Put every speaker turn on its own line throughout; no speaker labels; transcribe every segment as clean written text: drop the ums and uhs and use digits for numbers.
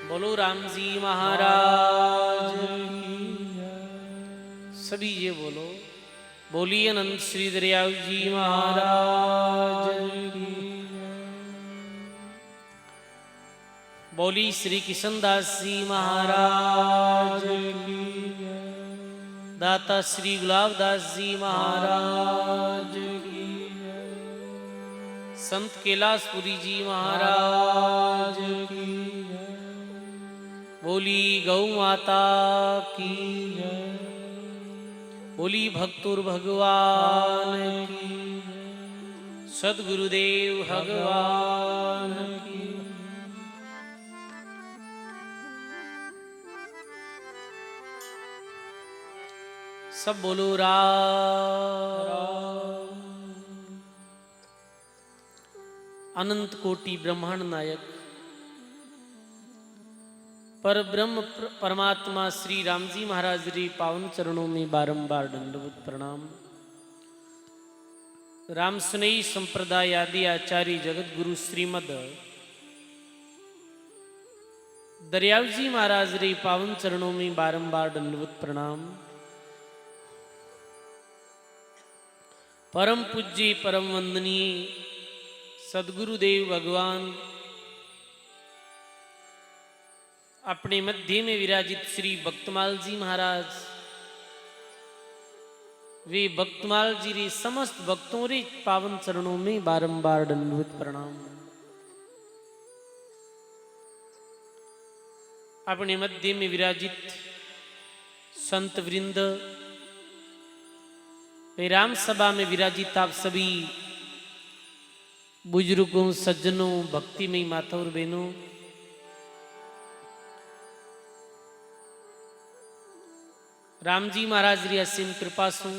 बोलो राम जी महाराज की। सभी ये बोलो, बोलिए अनंत श्री दरियाव जी महाराज की। बोली श्री किशनदास जी महाराज की। दाता श्री गुलाबदास जी महाराज की। संत कैलाशपुरी जी महाराज की। बोली गौ माता की। बोली भक्तुर भगवान की। सद्गुरुदेव भगवान की। सब बोलो राम। अनंत कोटि ब्रह्मांड नायक पर ब्रह्म परमात्मा श्री राम जी महाराज जी पावन चरणों में बारंबार दंडवत प्रणाम। राम सुनई संप्रदाय आदि आचार्य जगत गुरु श्रीमद दरियाव जी महाराज रे पावन चरणों में बारंबार दंडवत प्रणाम। परम पूज्य परम वंदनीय सद्गुरुदेव भगवान अपने मध्य में विराजित श्री भक्तमाल जी महाराज, वे भक्तमाल जी रे समस्त भक्तों रे पावन चरणों में बारंबार दंडवत प्रणाम। अपने मध्य में विराजित संत वृंद, वे राम सभा में विराजित आप सभी बुजुर्गों, सज्जनों, भक्तिमयी माता और बहनों, राम जी महाराज री असीम कृपा सु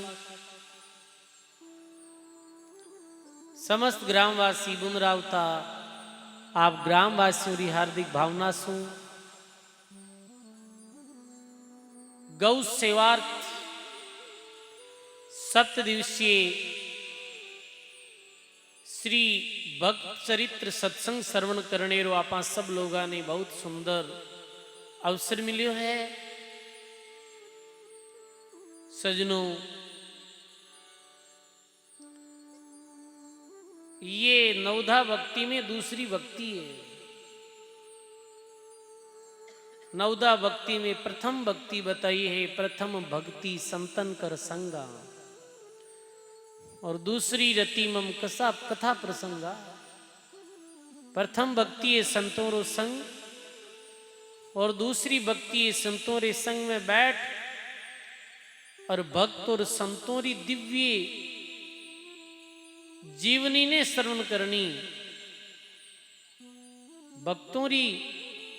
समस्त ग्रामवासी बुनरावता आप ग्रामवासियों री हार्दिक भावना सु गौ सेवार्थ सप्त दिवसीय श्री भक्त चरित्र सत्संग श्रवण करने रो आपा सब लोगा ने बहुत सुंदर अवसर मिलियो है। सजनों, ये नवधा भक्ति में दूसरी भक्ति है। नवधा भक्ति में प्रथम भक्ति बताई है, प्रथम भक्ति संतन कर संगा, और दूसरी रति मम कसा कथा प्रसंगा। प्रथम भक्ति है संतों रो संग, और दूसरी भक्ति है संतों रे संग में बैठ और भक्त और संतों री दिव्य जीवनी ने श्रवण करनी। भक्तों री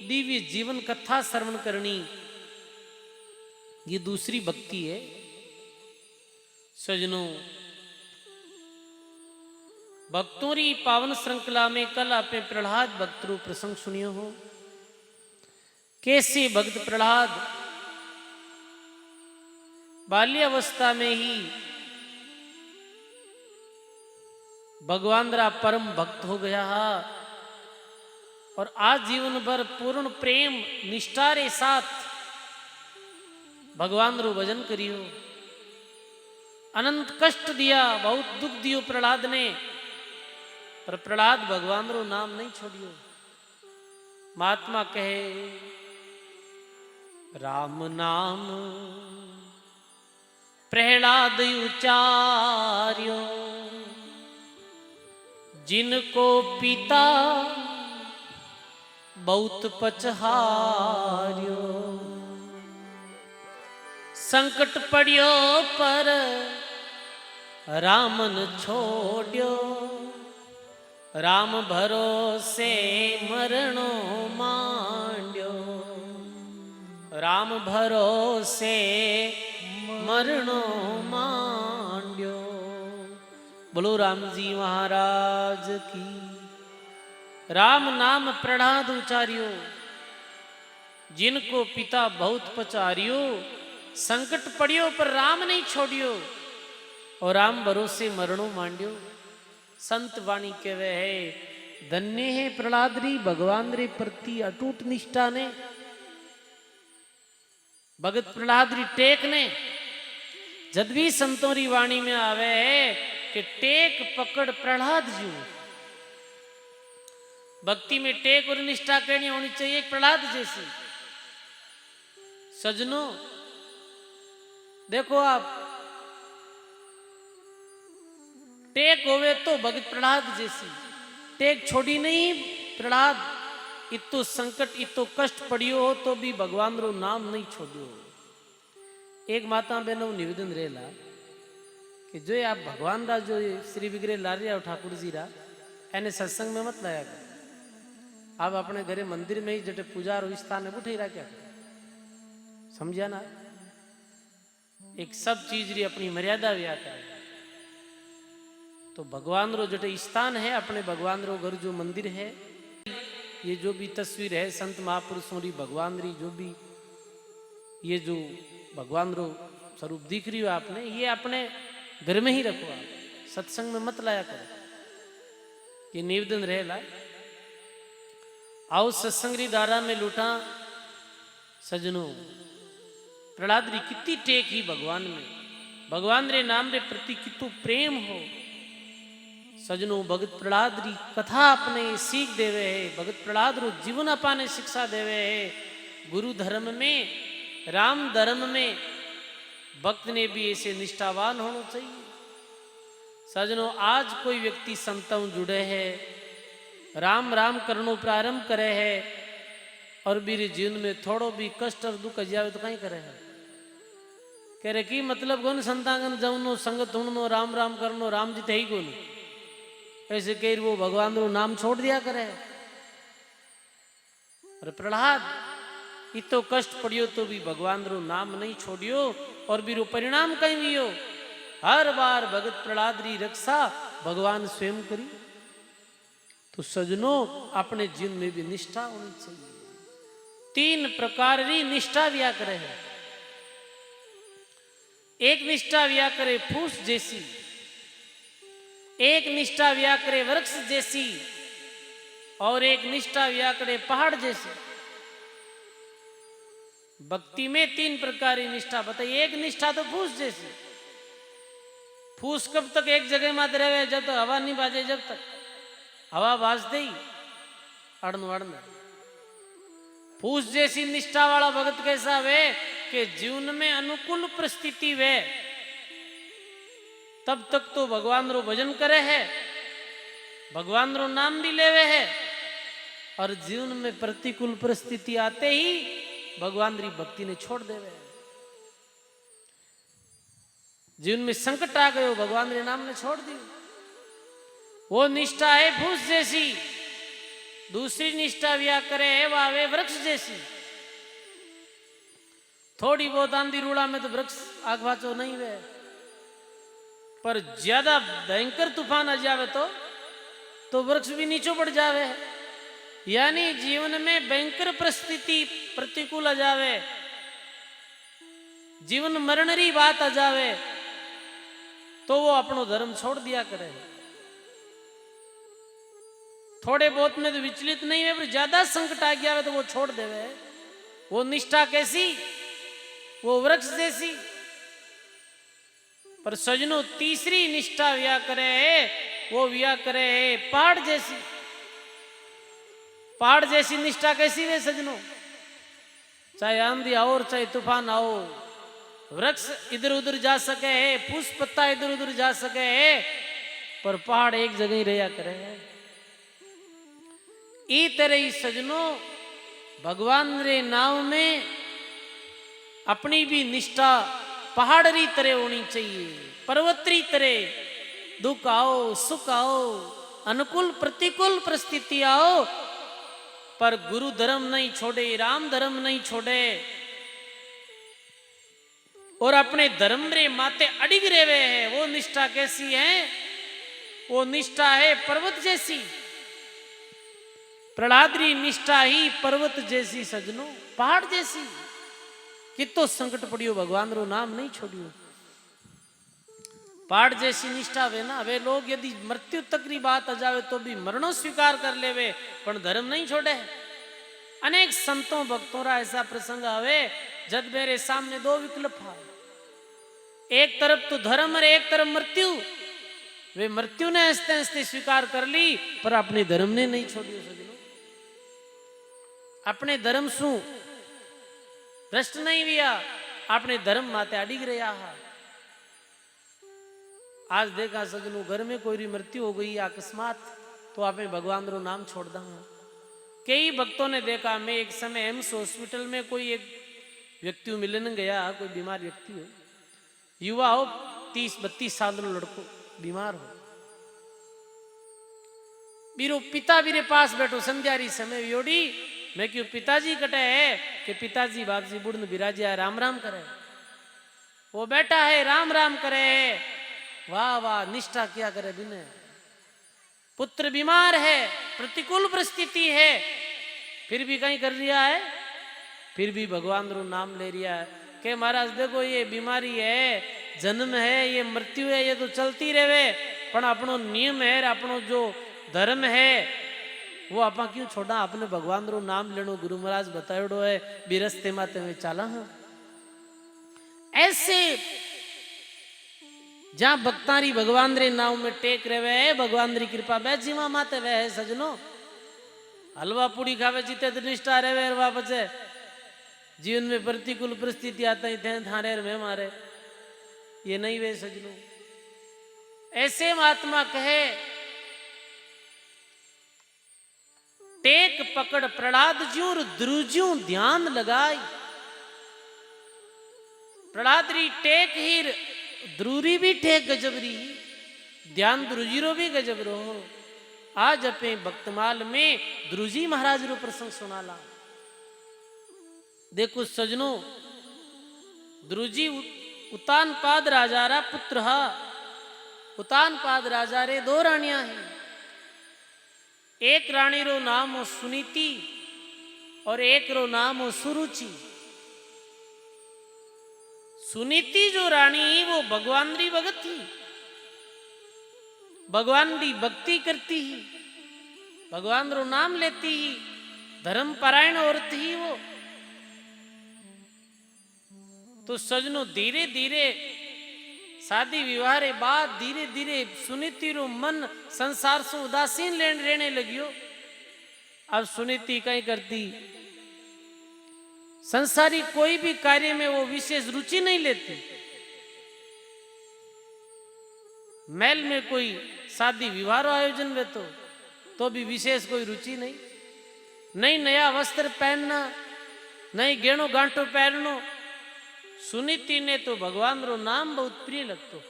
दिव्य जीवन कथा श्रवण करनी, ये दूसरी भक्ति है। सजनों, भक्तों री पावन श्रृंखला में कल आपने प्रहलाद भक्त रू प्रसंग सुनियो हो। कैसे भक्त प्रहलाद बाल्यावस्था में ही भगवान रा परम भक्त हो गया, और आज जीवन भर पूर्ण प्रेम निष्ठा रे साथ भगवान रो भजन करियो। अनंत कष्ट दिया, बहुत दुख दियो प्रहलाद ने, पर प्रहलाद भगवान रो नाम नहीं छोड़ियो। महात्मा कहे राम नाम प्रहलाद उचार्यो, जिनको पिता बहुत पचहार्यो। संकट पड़ियो पर रामन छोड़ियो, राम भरोसे मरणो मांड्यो। राम भरोसे मरणो मांड्यो। बोलो राम जी महाराज की। राम नाम प्रहलाद उचारियो, जिनको पिता बहुत पचारियो। संकट पड़ियो पर राम नहीं छोड़ियो, और राम भरोसे मरणो मांड्यो। संत वाणी कहवे है धन्य है प्रहलाद री भगवान रे प्रति अटूट निष्ठा ने। भगत प्रहलाद री टेक ने जद भी संतों री वाणी में आवे है कि टेक पकड़ प्रहलाद जी। भक्ति में टेक और निष्ठा कहनी होनी चाहिए एक प्रहलाद जैसी। सजनों देखो आप, टेक होवे तो भगत प्रहलाद जैसी। टेक छोड़ी नहीं प्रहलाद, इतो संकट इतो कष्ट पड़ियो हो तो भी भगवान रो नाम नहीं छोड़ियो। एक माता बहनों निवेदन रहेला कि जो आप भगवान रा जो श्री विग्रह ला रहे हो ठाकुर जी रा, एने सत्संग में मत लाया कर। आप अपने घरे मंदिर में ही जटे पूजा रो स्थान है वो ठहरा क्या कर, समझा ना। एक सब चीज री अपनी मर्यादा व्या करे। तो भगवान रो जटे स्थान है, अपने भगवान रो घर जो मंदिर है, ये जो भी तस्वीर है संत महापुरुषों री भगवान री, जो भी ये जो भगवान रो स्वरूप दिख रही हो आपने, ये अपने घर में ही रखो। आप सत्संग में मत लाया करो। ये निवेदन रहेला। आओ सत्संग री धारा में लूटा सजनों। प्रहलाद री कितनी टेक ही भगवान में, भगवान रे नाम रे प्रति कितो प्रेम हो। सजनों भगत प्रहलाद री कथा अपने सीख देवे है, भगत प्रहलाद रो जीवन अपाने शिक्षा देवे है। गुरु धर्म में, राम धर्म में भक्त ने भी ऐसे निष्ठावान होना चाहिए। सजनों आज कोई व्यक्ति संतों जुड़े है, राम राम करनो प्रारंभ करे है और मेरे जीवन में थोड़ो भी कष्ट और दुख जावे तो कहीं करे है। कह रहे कि मतलब कौन संतागन जमनो संगत होनो राम राम करनो, राम जी थे ही कौन, ऐसे कह वो भगवान रो नाम छोड़ दिया करे। और प्रहलाद इतो कष्ट पड़ियो तो भी भगवान रो नाम नहीं छोड़ियो और भी रो परिणाम कहीं भी हो। हर बार भगत प्रहलाद री रक्षा भगवान स्वयं करी। तो सजनों अपने जीवन में भी निष्ठा होनी चाहिए। 3 प्रकार री निष्ठा व्या करे है। एक निष्ठा व्या करे फूस जैसी, एक निष्ठा व्या करे वृक्ष जैसी, और एक निष्ठा व्या करे पहाड़ जैसी। भक्ति में 3 प्रकार की निष्ठा बताइए। एक निष्ठा तो फूस जैसी। फूस कब तक एक जगह में रहे, जब तक हवा नहीं बाजे, जब तक हवा बाज दे अड़न अड़न। फूस जैसी निष्ठा वाला भगत कैसा वे कि जीवन में अनुकूल परिस्थिति वे तब तक तो भगवान रो भजन करे है, भगवान रो नाम भी लेवे है, और जीवन में प्रतिकूल परिस्थिति आते ही भगवान री भक्ति ने छोड़ देवे। जीवन में संकट आ गयो, भगवान रे नाम ने छोड़ दी। वो निष्ठा है फूस जैसी। दूसरी निष्ठा व्या करे है वावे वृक्ष जैसी। थोड़ी बहुत आंधी रूड़ा में तो वृक्ष आग बाचो नहीं वे, पर ज्यादा भयंकर तूफान आ जावे तो वृक्ष भी नीचे बढ़ जावे। यानी जीवन में भयंकर परिस्थिति प्रतिकूल आ जावे, जीवन मरण री बात आ जावे, तो वो अपनो धर्म छोड़ दिया करे। थोड़े बहुत में तो विचलित नहीं है, पर ज्यादा संकट आ गया तो वो छोड़ देवे। वो निष्ठा कैसी, वो वृक्ष जैसी। पर सजनों तीसरी निष्ठा व्या करे है, वो व्या करे है पहाड़ जैसी। पहाड़ जैसी निष्ठा कैसी है सजनों? चाहे आंधी आओ और चाहे तूफान आओ, वृक्ष इधर उधर जा सके है, फूस पत्ता इधर उधर जा सके है, पर पहाड़ एक जगह ही रहा करे है। ई तरह ही सजनों भगवान रे नाम में अपनी भी निष्ठा पहाड़ी तरह होनी चाहिए, पर्वतरी तरह। दुख आओ सुख आओ, अनुकूल प्रतिकूल परिस्थिति आओ, पर गुरु धर्म नहीं छोड़े, राम धर्म नहीं छोड़े, और अपने धर्म रे माते अडिग रेवे है। वो निष्ठा कैसी है? वो निष्ठा है पर्वत जैसी। प्रहलाद री निष्ठा ही पर्वत जैसी सजनों, पहाड़ जैसी। कितो संकट पड़ियो भगवान रो नाम नहीं छोड़ियो। पाठ जैसी निष्ठा वे ना, वे लोग यदि मृत्यु तक की बात आ जावे तो भी मरणो स्वीकार कर लेवे पण धर्म नहीं छोड़े। अनेक संतों भक्तों रा ऐसा प्रसंग आवे जब मेरे सामने दो विकल्प है, एक तरफ तो धर्म और एक तरफ मृत्यु। वे मृत्यु ने हंसते हंसते स्वीकार कर ली पर अपने धर्म ने नहीं छोड़ियो सजनो। अपने धर्म शू भ्रष्ट नहीं हुआ, अपने धर्म माते अडिग रहा है। आज देखा सजनों, घर में कोई री मृत्यु हो गई अकस्मात तो आपने भगवान रो नाम छोड़ दा। कई भक्तों ने देखा, मैं एक समय एम्स हॉस्पिटल में कोई एक व्यक्ति मिलने गया, कोई बीमार व्यक्ति हो, युवा हो, 30-32 साल रो लड़को बीमार हो। बीरो पिता बीरे पास बैठो, संध्या री समय योड़ी। मैं क्यों पिताजी कटे है कि पिताजी बाबजी बुढ़ बिराजिया राम राम करे। वो बैठा है राम राम करे, वाह वाह निष्ठा क्या करे बिने। पुत्र बीमार है, प्रतिकूल परिस्थिति है, फिर भी कहीं कर रिया है, फिर भी भगवान रो नाम ले रिया है कि महाराज देखो ये बीमारी है, जन्म है, ये मृत्यु है, ये तो चलती रहे पण अपनो नियम है, अपनो जो धर्म है वो आप क्यों छोड़ा। आपने भगवान रो नाम लेनो गुरु महाराज बतायोड़ो है, बिरस्ते माते में चाला। हाँ ऐसे जहां भक्तारी भगवान रे नाम में टेक रहे है, भगवान री कृपा बै जीवा माते वे है सजनो। हलवा पूड़ी खावे जीते तो निष्ठा रहे वा बचे, जीवन में प्रतिकूल परिस्थिति आता ही थे थाने में मारे, ये नहीं वे सजनो। ऐसे महात्मा कहे टेक पकड़ प्रहलाद ज्यों द्रुज्यों ध्यान लगाई। प्रहलाद री टेक ही द्रूरी भी टेक गजबरी, ध्यान द्रुजीरो भी गजब रो। आज अपने भक्तमाल में द्रुजी महाराज रो प्रसंग सुनाला। देखो सजनो, द्रुजी उतानपाद राजा रा पुत्र हा। उतानपाद राजा रे दो रानियां हैं, एक रानी रो नाम हो सुनीति और एक रो नाम हो सुरुचि। सुनीति जो रानी वो भगवान री भगत थी, भगवान री भक्ति करती ही, भगवान रो नाम लेती ही, धर्म परायण औरत ही वो। तो सजनो धीरे धीरे शादी विवाह रे बाद धीरे धीरे सुनीति रो मन संसार से उदासीन रहने लगियो। अब सुनीति कहीं करती, संसारी कोई भी कार्य में वो विशेष रुचि नहीं लेती। महल में कोई शादी विवाह आयोजन में तो भी विशेष कोई रुचि नहीं। नहीं नया वस्त्र पहनना, नहीं गेणो गांठो पहननो। सुनीति ने तो भगवान रो नाम बहुत प्रिय लगतो।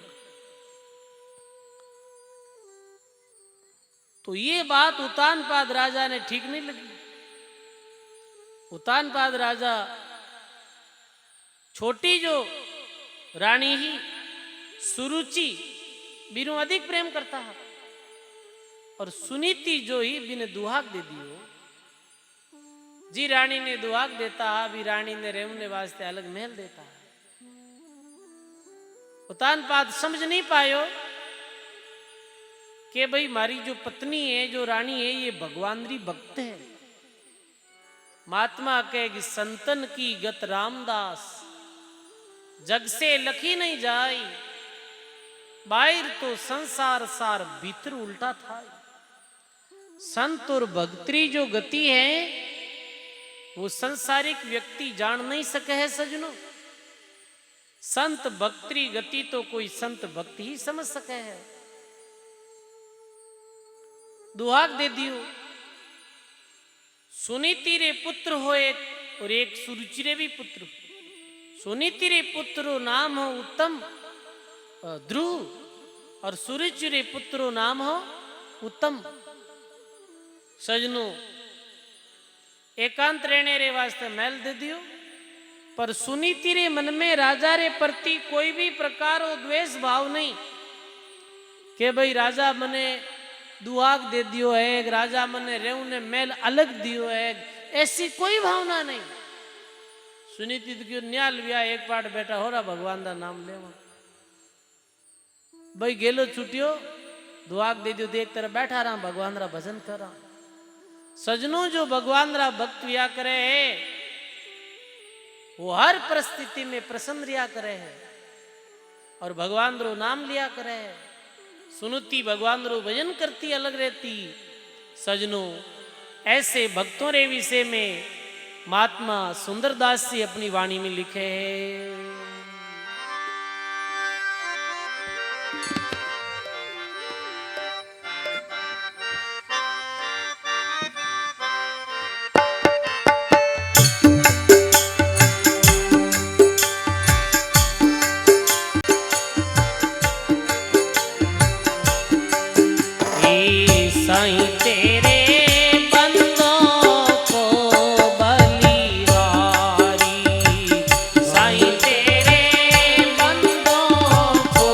तो ये बात उतानपाद राजा ने ठीक नहीं लगी। उतानपाद राजा छोटी जो रानी ही सुरुचि बिनु अधिक प्रेम करता है, और सुनीति जो ही बिने दुहाक दे दियो। जी रानी ने दुहाक देता है, भी रानी ने रेवने वास्ते अलग महल देता है। उतानपाद समझ नहीं पायो कि भाई मारी जो पत्नी है, जो रानी है, ये भगवान री भक्त है। महात्मा कहेगी संतन की गत रामदास, जग से लखी नहीं जाई, बाहर तो संसार सार भीतर उल्टा था। संत और भक्ति जो गति है वो संसारिक व्यक्ति जान नहीं सके है सजनो। संत भक्ति गति तो कोई संत भक्ति ही समझ सके है। दुहाक दे दियो। सुनीति रे पुत्र हो एक, और एक सुरुचि रे भी पुत्र। सुनीति रे पुत्र नाम हो उत्तम ध्रुव, और सुरुचि रे पुत्र नाम हो उत्तम। सजनो एकांत रहने रे वास्ते महल दे दियो, पर सुनीति रे मन में राजा रे प्रति कोई भी प्रकार द्वेष भाव नहीं कि भाई राजा मने दुआक दे दियो है, राजा मने रेव ने महल अलग दियो है, ऐसी कोई भावना नहीं। सुनीति तो क्यों न्याल व्या एक पाठ बैठा हो रहा भगवान का नाम लेवा। भाई गेलो छुटियो दुआक दे दियो देख तेरा बैठा रहा भगवान रा भजन कर रहा। सजनों जो भगवान रा भक्त हुआ करे है वो हर परिस्थिति में प्रसन्न रिया करे है और भगवान रो नाम लिया करे है। सुनती भगवान रो भजन करती अलग रहती। सजनों ऐसे भक्तों रे विषय में महात्मा सुंदरदास जी अपनी वाणी में लिखे है। साईं तेरे बंदों को बलिहारी, साईं तेरे बंदों को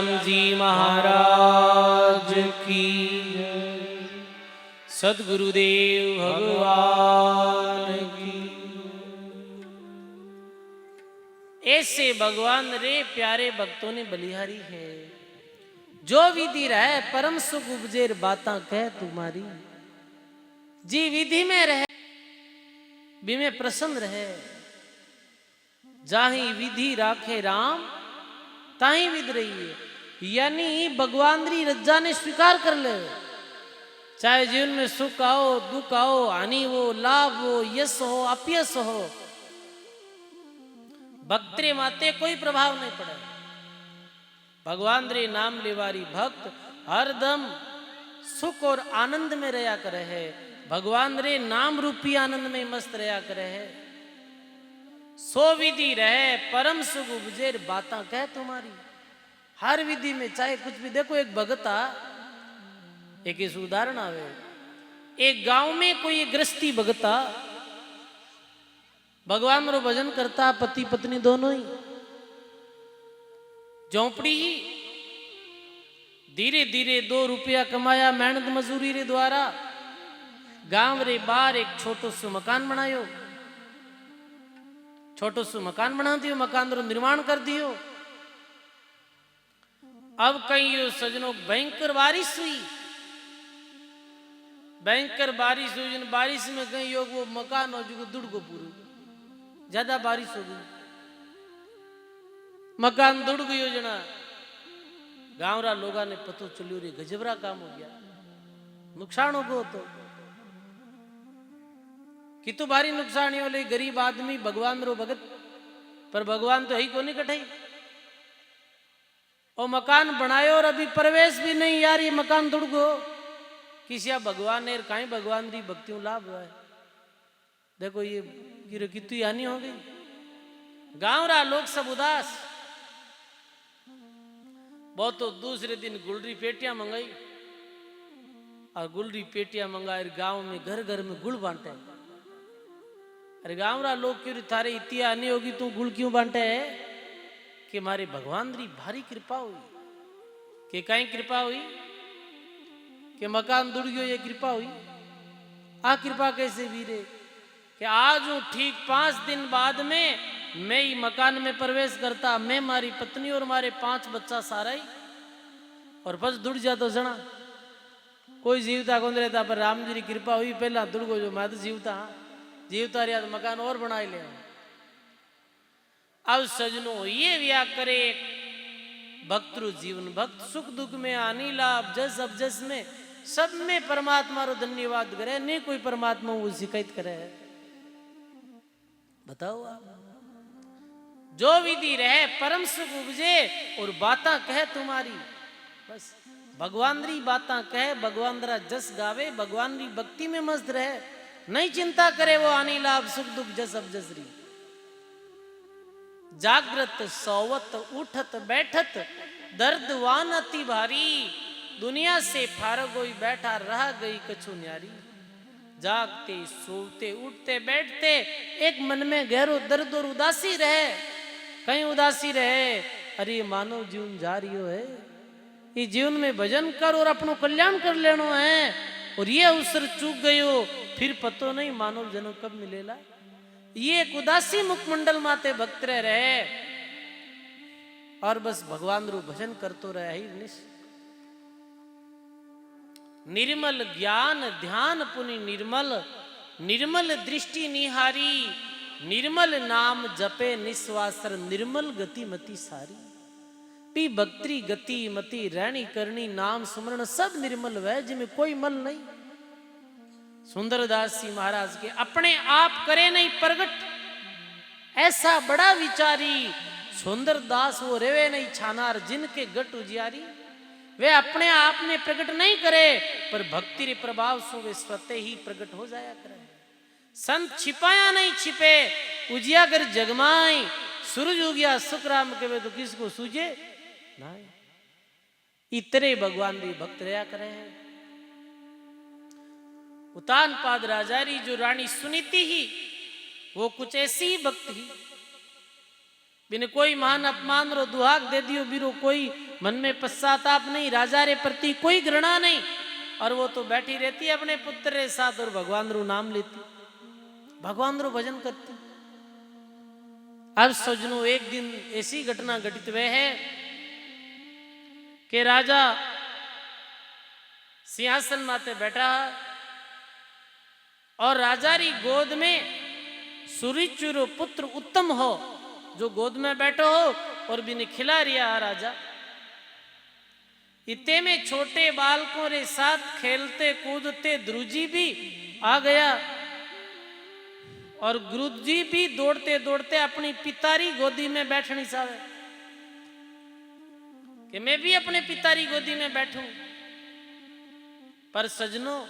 राम जी महाराज की जय। सद्गुरुदेव भगवान की। ऐसे भगवान रे प्यारे भक्तों ने बलिहारी है। जो विधि रहे परम सुख उपजेर बाता कह तुम्हारी। जी विधि में रहे भी में प्रसन्न रहे। जाही विधि राखे राम ताही विध रही है। यानी भगवान री रज्जा ने स्वीकार कर ले। चाहे जीवन में सुख आओ दुख आओ हानि हो लाभ हो यश हो अपयश हो, भक्त रे माते कोई प्रभाव नहीं पड़े। भगवान रे नाम लेवारी भक्त हरदम सुख और आनंद में रहा करे है। भगवान रे नाम रूपी आनंद में मस्त रहा करे है। सो विधि रहे परम सुख उपजेर बाता कह तुम्हारी। हर विधि में चाहे कुछ भी। देखो एक भगता, एक इस उदाहरण आवे। एक गांव में कोई गृहस्थी भगता भगवान रो भजन करता, पति पत्नी दोनों ही। झोंपड़ी ही धीरे धीरे 2 रुपया कमाया मेहनत मजूरी रे द्वारा। गांव रे बाहर एक छोटो सो मकान बनायो। छोटो सो मकान बना दियो, मकान रो निर्माण कर दियो। अब कहीं सजनों भयंकर बारिश हुई। भयंकर बारिश हुई। बारिश में कहीं वो मकान हो जो दुड़ को पूरा ज्यादा बारिश हो गई, मकान दुड़ गयो जना। गांव रा लोगा ने पतो चलियो रे गजबरा काम हो गया, नुकसान हो गयो। तो कि तो भारी नुकसान ही बोले। गरीब आदमी भगवान रो भगत, पर भगवान तो ही को नहीं कठाई। और मकान बनायो और अभी प्रवेश भी नहीं यार, ये मकान दुड़ गो। किसी भगवान ने कहीं भगवान री भक्तियों लाभ हुआ है। देखो ये कितनी हानि हो गई। गांव रा लोग सब उदास। बहुत तो दूसरे दिन गुलरी पेटियां मंगाई और गुलरी पेटियां मंगाए गांव में घर घर में गुड़ बांटे। अरे गांव रा लोग क्यों थारे इतनी हानि होगी, तू गुड़ क्यों बांटे है? कि हमारे भगवान री भारी कृपा हुई। कि कहीं कृपा हुई कि मकान दुड़ गयो, ये कृपा हुई। आ कृपा कैसे वीरे? कि आज ठीक 5 दिन बाद में मैं ही मकान में प्रवेश करता, मैं मारी पत्नी और मारे 5 बच्चा सारा ही, और बस दुड़ जातो जना। कोई जीवता कौन रहता, पर राम जी की कृपा हुई पहला दुड़ गो। जो मैं तो जीवता जीवता रहा तो मकान और बना ले। अब सजनो ये व्या करे भक्त जीवन। भक्त सुख दुख में आनी लाभ जस अब जस में सब में परमात्मा रो धन्यवाद करे। नहीं कोई परमात्मा वो शिकायत करे। बताओ आप। जो विधि रहे परम सुख उपजे और बाता कहे तुम्हारी। बस भगवान री बाता कहे, भगवान रा जस गावे, भगवान री भक्ति में मस्त रहे। नहीं चिंता करे वो आनी लाभ सुख दुख जस अब जस री। जागृत सोवत उठत बैठत दर्द वान अति भारी। दुनिया से फारग होई बैठा रह गई कछु न्यारी। जागते सोते उठते बैठते एक मन में गहरो दर्द और उदासी रहे। कहीं उदासी रहे, अरे मानव जीवन जा रही है, ये जीवन में भजन कर और अपनो कल्याण कर लेनो है। और ये अवसर चूक गयो, फिर पतो नहीं मानव जन्म कब मिलेला। ये एक उदासी मुखमंडल माते भक्त रहे और बस भगवान रू भजन करतो रहे ही निश। निर्मल ज्ञान ध्यान पुनि निर्मल, निर्मल दृष्टि निहारी। निर्मल नाम जपे निस्वासर, निर्मल गति मति सारी। पी भक्ति गति मति रहनी करनी नाम सुमरण सब निर्मल वह, जिसमें कोई मल नहीं। सुंदरदास जी महाराज के अपने आप करे नहीं प्रगट, ऐसा बड़ा विचारी। सुंदरदास वो रेवे नहीं छानार, जिनके गट उजियारी। वे अपने आप में प्रकट नहीं करे, पर भक्ति रे प्रभाव से वे स्वतः ही प्रकट हो जाया करे। संत छिपाया नहीं छिपे, उजियागर जगमाई। सूरज उगिया सुखराम के वे तो किसको सूझे नहीं। इतने भगवान री भक्त रहा करे हैं। उतानपाद राजारी जो रानी सुनीति ही, वो कुछ ऐसी ही भक्त ही। बिने कोई मान अपमान रो दुहाक दे दियो बीरो, कोई मन में पश्चाताप नहीं, राजा रे प्रति कोई घृणा नहीं, और वो तो बैठी रहती है अपने पुत्र रे साथ और भगवान रो नाम लेती, भगवान रो भजन करती। अब सजनों एक दिन ऐसी घटना घटित हुई है कि राजा सिंहासन माते बैठा और राजा री गोद में सुरिचुरो पुत्र उत्तम हो जो गोद में बैठो हो और बिने खिला रिया राजा। इतने में छोटे बालकों रे साथ खेलते कूदते ध्रुजी भी आ गया और गुरुजी भी दौड़ते दौड़ते अपनी पितारी गोदी में बैठनी चाहे कि मैं भी अपने पितारी गोदी में बैठूं। पर सजनों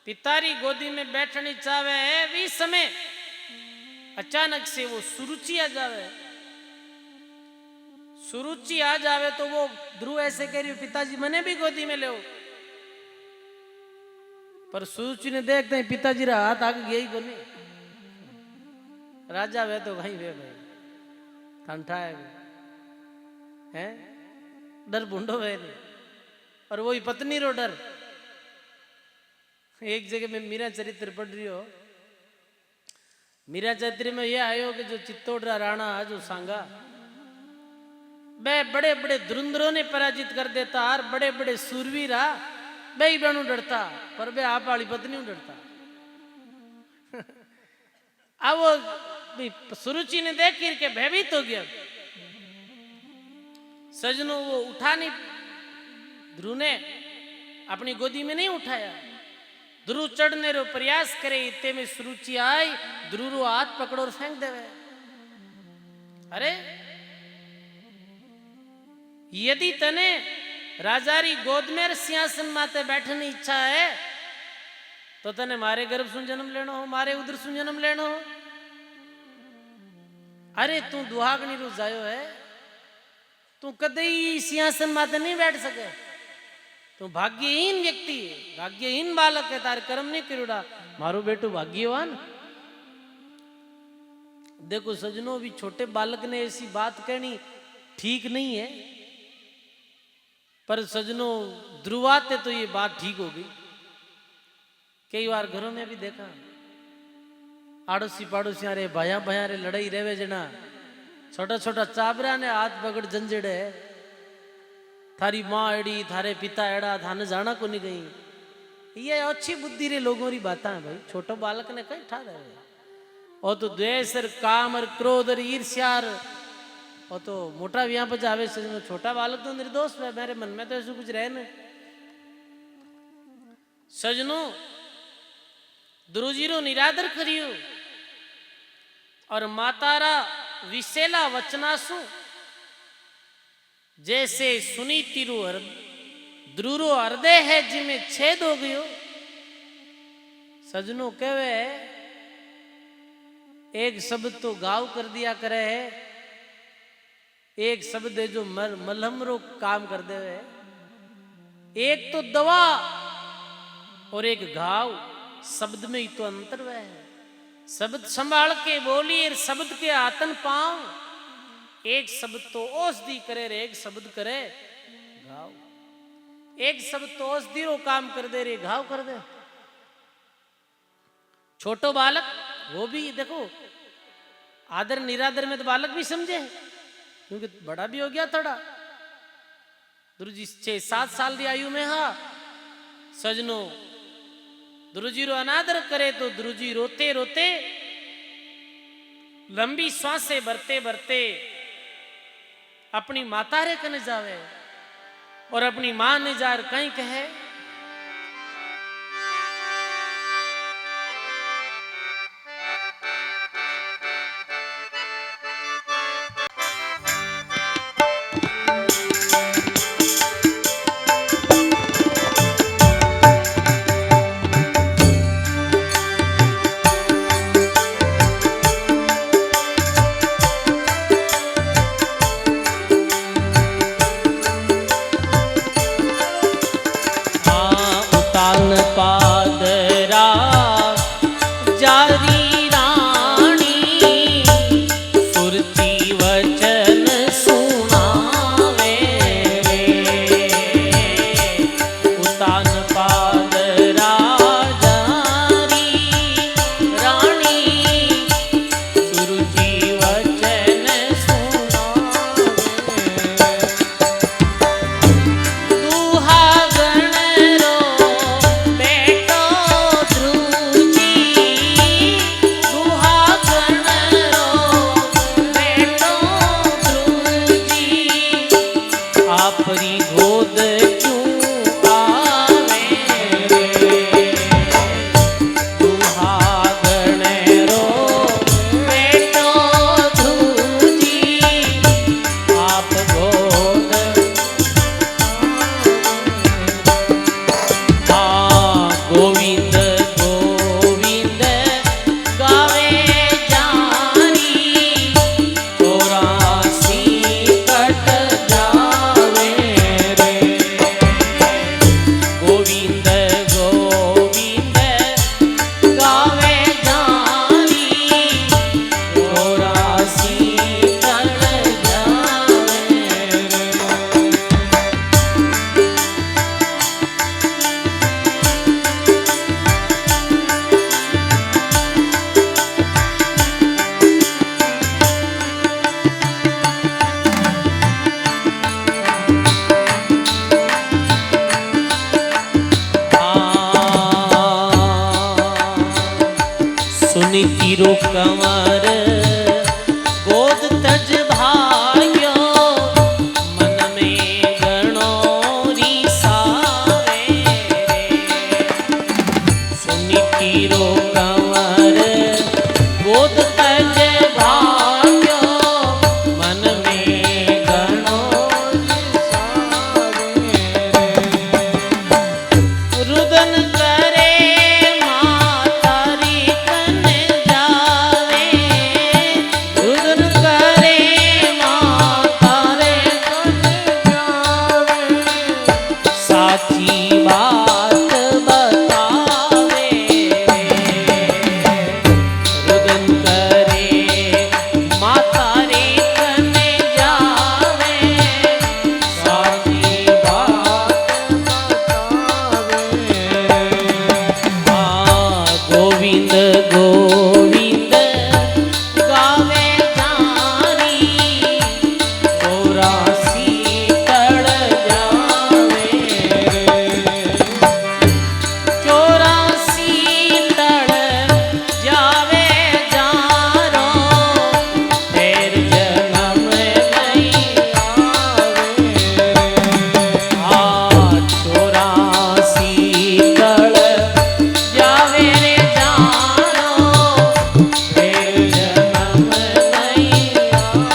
पितारी गोदी में बैठनी चाहे है भी समय अचानक से वो सुरुचि आ जावे, सुरुचि आ जावे तो वो ध्रुव ऐसे कह रही हो पिताजी मने भी गोदी में ले, पर सुरुचि ने देखते हैं पिताजी रा हाथ आगे गया ही कोनी। राजा वे तो भाई वे भाई ठंडा है डर बूंढो वे नहीं, और वही पत्नी रो डर। एक जगह में मीरा चरित्र पढ़ रही हो, मीरा चरित्र में यह आयो कि जो चित्तौड़ राणा जो सांगा बे बड़े बड़े धुरंधरों ने पराजित कर देता और बड़े बड़े सूरवीर बे ही बहनों डरता, पर बे आप वाली पत्नी डरता। अब वो सुरुचि ने देख के भयभीत हो गया। सजनों वो उठा नहीं, ध्रुव ने अपनी गोदी में नहीं उठाया। ध्रुव चढ़ने रो प्रयास करे, इतने में सुरुचि आई, ध्रुव रो हाथ पकड़ो और फेंक देवे। अरे यदि तने राजारी गोद में सिंहासन माते बैठने इच्छा है तो तने मारे गर्भ सुन जन्म लेना हो, मारे उधर सुन जन्म लेना हो। अरे तू दुहागनी रो जायो है, तू कदई सिंहासन माते नहीं बैठ सके, तू भाग्यहीन व्यक्ति है, भाग्यहीन बालक है, तारे कर्म नहीं करूड़ा, मारो बेटो भाग्यवान। देखो सजनों भी छोटे बालक ने ऐसी बात कहनी ठीक नहीं है, पर सजनों ध्रुवाते तो ये बात ठीक हो गई। कई बार घरों में भी देखा आड़ोसी पाड़ोसी रे भाया भाया रे लड़ाई रेवे जना, छोटा छोटा चाबरा ने हाथ पकड़ जंजेड़े, थारी माँ एड़ी थारे पिता एड़ा थाने जाना को नहीं गई। ये अच्छी बुद्धि रे लोगों री बात है भाई, छोटो बालक ने कहीं ठा दे। और तो द्वेष और काम और क्रोध और ईर्ष्या और तो मोटा यहाँ पर जावे, छोटा बालक तो निर्दोष है, मेरे मन में तो ऐसा कुछ रहे न। सजनों ध्रुजीरो निरादर करियो और मातारा विशेला वचनासु जैसे सुनी तिरु ध्रुरो हृदय है जिमें छेद हो गयो। सजनों कहवे एक शब्द तो गाव कर दिया करे है, एक शब्द है जो मलहम रो काम कर दे, एक तो दवा और एक घाव, शब्द में ही तो अंतर है। शब्द संभाल के बोलिए, शब्द के आतन पाओ, एक शब्द तो औषधि करे रे, एक शब्द करे घाव, एक शब्द तो औषधि रो काम कर दे रे, घाव कर दे। छोटो बालक वो भी देखो आदर निरादर में तो बालक भी समझे, क्योंकि बड़ा भी हो गया थोड़ा, ध्रुजी 6-7 साल की आयु में। हाँ सजनों ध्रुजी रो अनादर करे तो ध्रुजी रोते रोते लंबी श्वासें भरते भरते अपनी माता रे कने जावे और अपनी मां ने जार कहीं कहे कंवर गोद तज भाग्यो मन में गणो रिसावे सुनीति रो कंवर गोद तज भाग्यो मन में गणो रिसावे रुदन करे मातारी कन जावे रुदन करे मातारे कन जावे साची बात बतावे रुदन करे मातारे कन जावे साची बात गोविंद गोविंद गावे जानी चौरासी तड़ जावे चौरासी तड़ जावे जारो फिर जन्म नहीं आवे चौरासी तड़ जावे रे जानो फिर जन्म नहीं आवे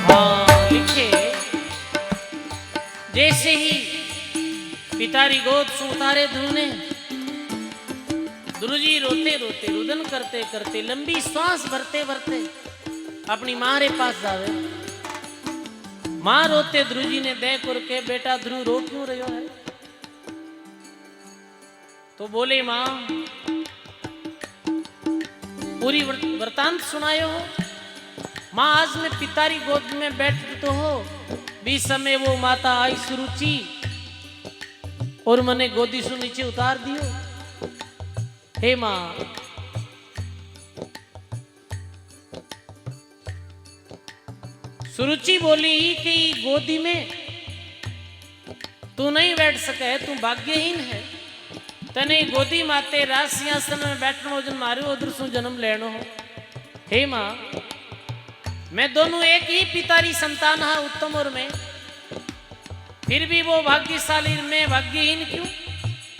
हाँ लिखे जैसे ही पितारी गोद से उतारे ध्रुव ने ध्रुव जी रोते रोते रुदन करते करते लंबी श्वास भरते भरते अपनी माँ रे पास जावे माँ रोते ध्रुव जी ने देख और के बेटा ध्रुव रो क्यों रहो है तो बोले माँ पूरी वृतांत सुनायो हो माँ आज मैं पितारी गोद में बैठ तो हो बीच समय वो माता आई सुरुचि और मने गोदी से नीचे उतार दियो हे माँ सुरुचि बोली कि गोदी में तू नहीं बैठ सके तू भाग्यहीन है तने गोदी माते राज सिंहासन में बैठनो जन मारो उधर सु जन्म लेनो हो हे माँ मैं दोनों एक ही पितारी संतान है उत्तम और मैं फिर भी वो भाग्यशाली मैं भाग्यहीन क्यों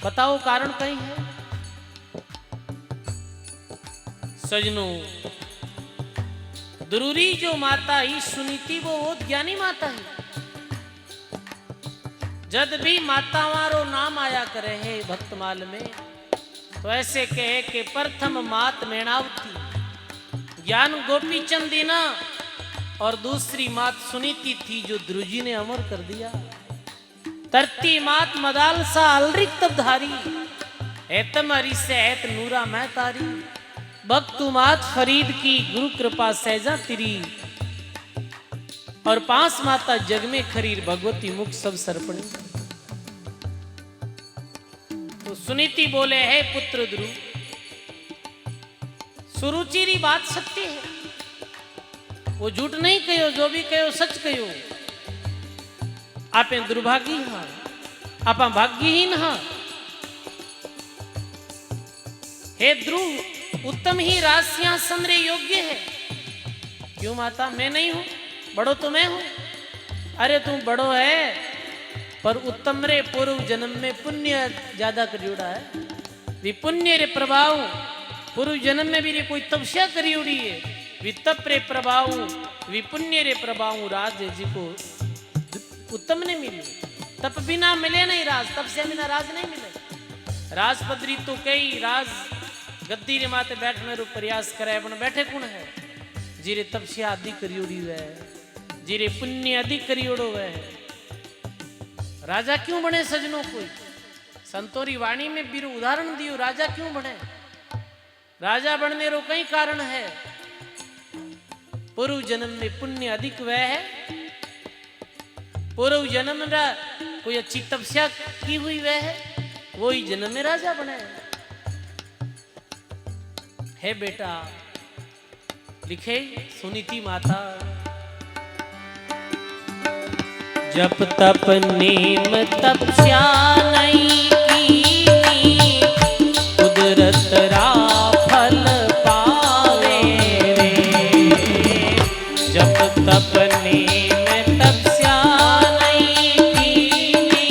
बताओ कारण कहीं है सजनों दुरूरी जो माता ही सुनीति वो ज्ञानी माता है जब भी मातावारो नाम आया करे है भक्तमाल में तो ऐसे कहे कि प्रथम मात मेणावती ज्ञान गोपी चंदीना और दूसरी मात सुनीति थी जो ध्रुजी ने अमर कर दिया तरती मात मदालसा अलरिक तबधारी एतम हरि से ऐत नूरा मैं तारी भक्तु मात फरीद की गुरु कृपा सहजा तिरी और पांच माता जग में खरीर भगवती मुख सब सर्पणी तो सुनीति बोले है पुत्र ध्रुव सुरुचिरी बात सत्य है वो झूठ नहीं कहो जो भी कहो सच कहो आपे दुर्भागी हाँ आप भाग्यहीन हाँ हे ध्रुव उत्तम ही राज सिंहासन रे योग्य है क्यों माता मैं नहीं हूं बड़ो तो मैं हूं अरे तू बड़ो है पर उत्तम रे पूर्व जन्म में पुण्य ज्यादा करियोड़ा है वी पुण्य रे प्रभाव पूर्व जन्म में भी रे कोई तपस्या करियोड़ी है वी तप रे प्रभाव वी पुण्य रे प्रभाव राज जी को उत्तम ने मिले तप बिना मिले नहीं राज तपस्या बिना राज नहीं मिले राज पदरी तो कई राज गद्दी रे माते बैठने रो प्रयास करे अपन बैठे कौन है जीरे तपस्या अधिक करियोड़ी है जीरे पुण्य अधिक करियोड़ो है राजा क्यों बने सजनों कोई संतोरी वाणी में बीरो उदाहरण दियो राजा क्यों बने राजा बनने रो कई कारण है पूर्व जन्म में पुण्य अधिक वह है पूर्व जन्म रा कोई अच्छी तपस्या की हुई वह है वो ही जन्म में राजा बने है बेटा लिखे सुनीति माता। जप तप नेम तपस्या नहीं कीनी, कुदरत रा फल पावे रे। जप तप नेम तपस्या नहीं कीनी,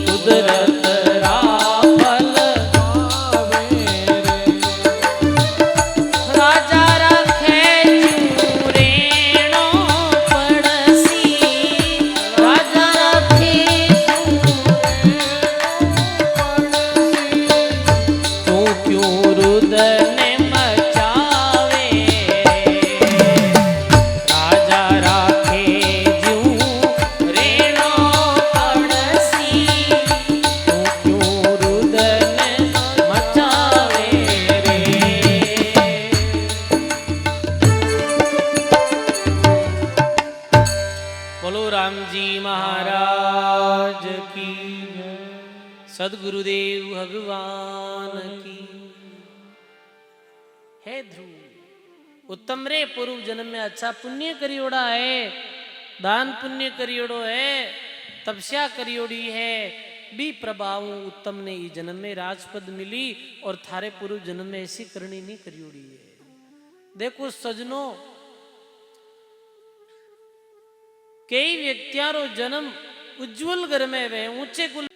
कुदरत रा फल पावे रे। राजा राखे जू रेणो पड़सी, राजा राखे तू क्यों रुदन मचावे। राजा राखे जू रेणो पड़सी, तू क्यों रुदन मचावे रे। बोलो राम जी महाराज की जय। सदगुरुदेव भगवान की। हे ध्रुव, उत्तम रे पूर्व जन्म में अच्छा पुण्य करियोड़ा है, दान पुण्य करियोड़ो है, तपस्या करियोड़ी है, भी प्रभाव उत्तम ने ई जन्म में राजपद मिली और थारे पूर्व जन्म में ऐसी करनी नहीं करियोड़ी है। देखो सजनों, कई व्यक्तियारो जन्म उज्जवल घर में वे ऊंचे कुल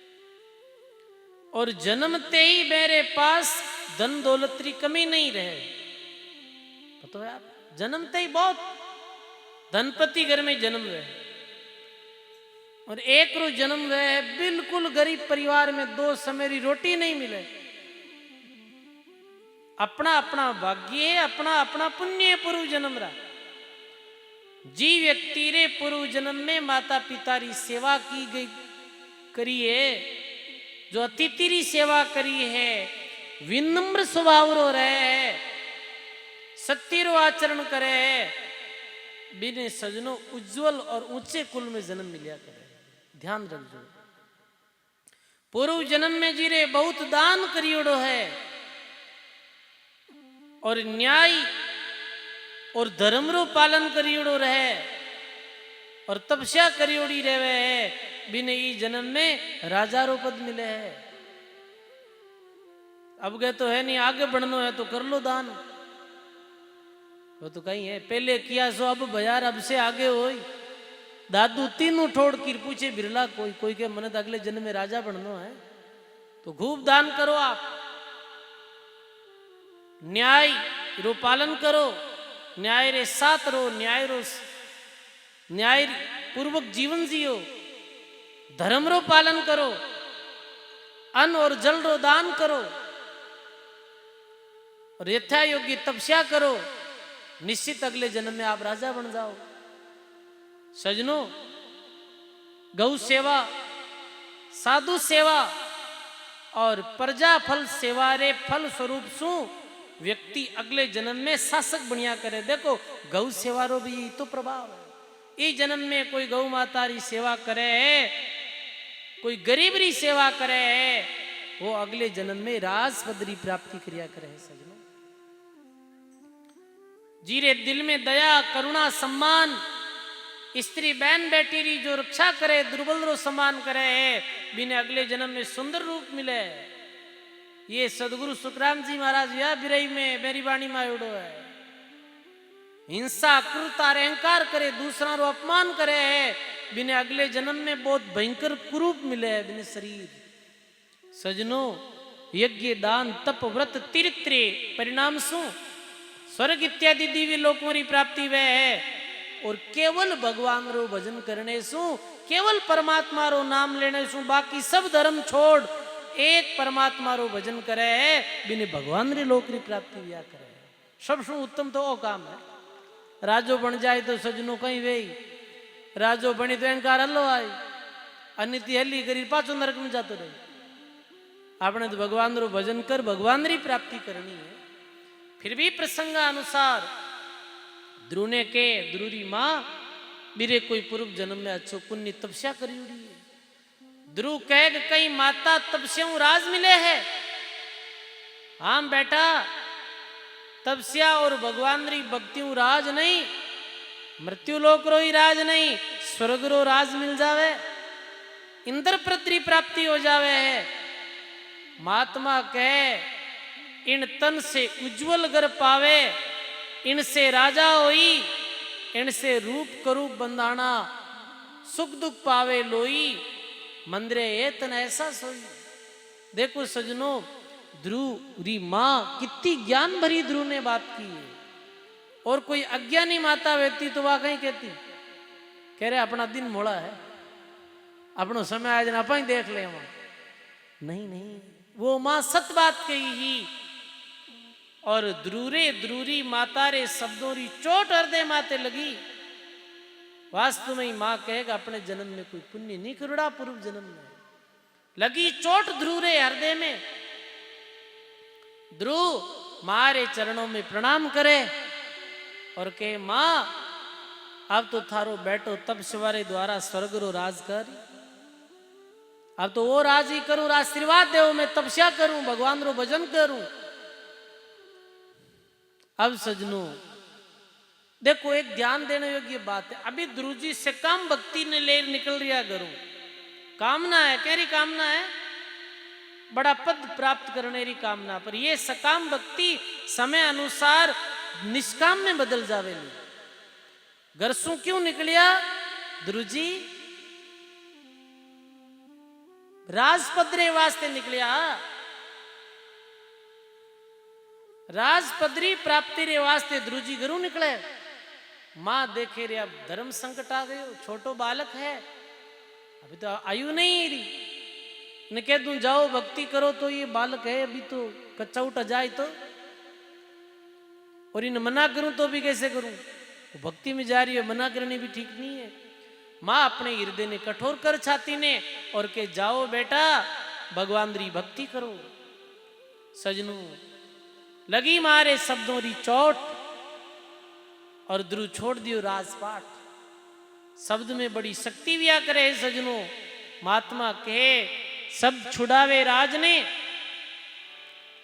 और जन्मते ही मेरे पास धन दौलत की कमी नहीं रहे। पता है आप, जन्मते ही बहुत धनपति घर में जन्म रहे और एक रो जन्म रहे बिल्कुल गरीब परिवार में, 2 समय की रोटी नहीं मिले। अपना अपना भाग्य, अपना अपना पुण्य पूर्व जन्म रहा। जी व्यक्ति रे पूर्व जन्म में माता पिता री सेवा की गई करी है, जो अतिथि री सेवा करी है, विनम्र स्वभाव रो रहे है, सत्य रो आचरण करे है, बिने सजनों उज्जवल और ऊंचे कुल में जन्म मिलिया करे। ध्यान रखो, पूर्व जन्म में जी रे बहुत दान करियोड़ो है और न्याय और धर्म रो पालन करियोड़ो रहे और तपस्या करियोड़ी रहे है, बिने ई जन्म में राजा रो पद मिले है। अब गए तो है नहीं, आगे बढ़ना है तो कर लो दान, वो तो कहीं है पहले किया सो अब भयार अब से आगे हो। दादू तीनों ठोड़ कर पूछे बिरला कोई कोई के मन अगले जन्म में राजा बनना है तो खूब दान करो, आप न्याय रो पालन करो, न्याय रे साथ रो, न्याय पूर्वक जीवन जियो, धर्म रो पालन करो, अन्न और जल रो दान करो और यथा योग्य तपस्या करो, निश्चित अगले जन्म में आप राजा बन जाओ। सजनों, गौ सेवा, साधु सेवा और प्रजा फल सेवा रे फल स्वरूप सु व्यक्ति अगले जन्म में शासक बनिया करे। देखो गौ सेवा रो भी तो प्रभाव है। इस जन्म में कोई गौ माता री सेवा करे, कोई गरीब री सेवा करे, वो अगले जन्म में राजपद री प्राप्ति क्रिया करे। सजनों, जीरे दिल में दया करुणा सम्मान, स्त्री बहन बेटी री जो रक्षा करे, दुर्बल रो सम्मान करे, बिने अगले जन्म में सुंदर रूप मिले। ये सदगुरु सुखराम जी महाराज या बिरई में मेरी वाणी मायोड़ो है। हिंसा क्रूरता अहंकार करे, दूसरा रो अपमान करे, बिने अगले जन्म में बहुत भयंकर कुरूप मिले है बिने शरीर। सजनों, यज्ञ दान तप व्रत तीर्थ रे परिणाम सु स्वर्ग इत्यादि दिव्य लोकों की प्राप्ति वे है और केवल भगवान रो भजन करने सु, केवल परमात्मा रो नाम लेने सु, बाकी सब धर्म छोड़ एक परमात्मा रो भजन करे, बिने भगवान रे लोक री प्राप्ति व्या करे। सबसे उत्तम तो वो काम है। राजो बन जाए तो सजनों कहीं वे, राजो बनी तो अहंकार हल्लो आई, अनिति हली करी पाचो नरक में जातो रही। आपने तो भगवान रो भजन कर भगवान री प्राप्ति करनी है। फिर भी प्रसंगानुसार ध्रुव ने के ध्रुरी माँ बीरे कोई पूर्व जन्म में अच्छो पुण्य तपस्या करी उड़ी है। ध्रुव कहे कि कहीं माता तपस्या राज मिले है। हाँ बेटा, तपस्या और भगवान री भक्ति राज नहीं, मृत्यु लोक रो ही राज नहीं, स्वर्ग रो राज मिल जावे, इंद्र पृथ्वी प्राप्ति हो जावे है। महात्मा कहे इन तन से उज्जवल कर पावे, इनसे राजा होई, इनसे रूप करूप बंधाना, सुख दुख पावे लोई, मंदिरे ये तन ऐसा सोई। देखो सजनों, ध्रुव री मां कितनी ज्ञान भरी ध्रुव ने बात की है, और कोई अज्ञानी माता व्यक्ति तो वह कहीं कहती, कह रहे अपना दिन मोड़ा है, अपनो समय आज ना पाई देख ले वहां। नहीं नहीं, वो मां सत बात कही ही, और द्रूरी माता रे शब्दों री चोट हृदय माते लगी। वास्तव में मां कहेगा अपने जन्म में कोई पुण्य नहीं करुड़ा, पूर्व जन्म में लगी चोट ध्रुरे हृदय में। ध्रुव मां रे चरणों में प्रणाम करे और कहे मां अब तो थारो बैठो तब सवारे द्वारा स्वर्ग रो राज कर, अब तो वो राज ही करूं, आशीर्वाद देव, मैं तपस्या करूं, भगवान रो भजन करूं। अब सजनों देखो, एक ध्यान देने योग्य बात है, अभी ध्रुव जी से काम भक्ति ने ले निकल रिया करूं, कामना है, कह रही कामना है बड़ा पद प्राप्त करने की कामना, पर ये सकाम भक्ति समय अनुसार निष्काम में बदल जावे। घर सु क्यों निकलिया ध्रुव जी? राजपदरे वास्ते निकलिया, राजपदरी प्राप्ति रे वास्ते ध्रुव जी घरू निकले। मां देखे रे अब धर्म संकट आ गयो, छोटो बालक है, अभी तो आयु नहीं रही, ने कह दूं जाओ भक्ति करो, तो ये बालक है अभी तो कच्चा उठ जाए तो, और इन्हें मना करूं तो भी कैसे करूं, वो भक्ति में जा रही है, मना करनी भी ठीक नहीं है। मां अपने हृदय ने कठोर कर छाती ने और के जाओ बेटा भगवान री भक्ति करो। सजनों लगी मारे शब्दों री चोट, और ध्रुव छोड़ दियो राजपाट। शब्द में बड़ी शक्ति व्या करे सजनों, महात्मा कहे शब्द छुड़ावे राज ने,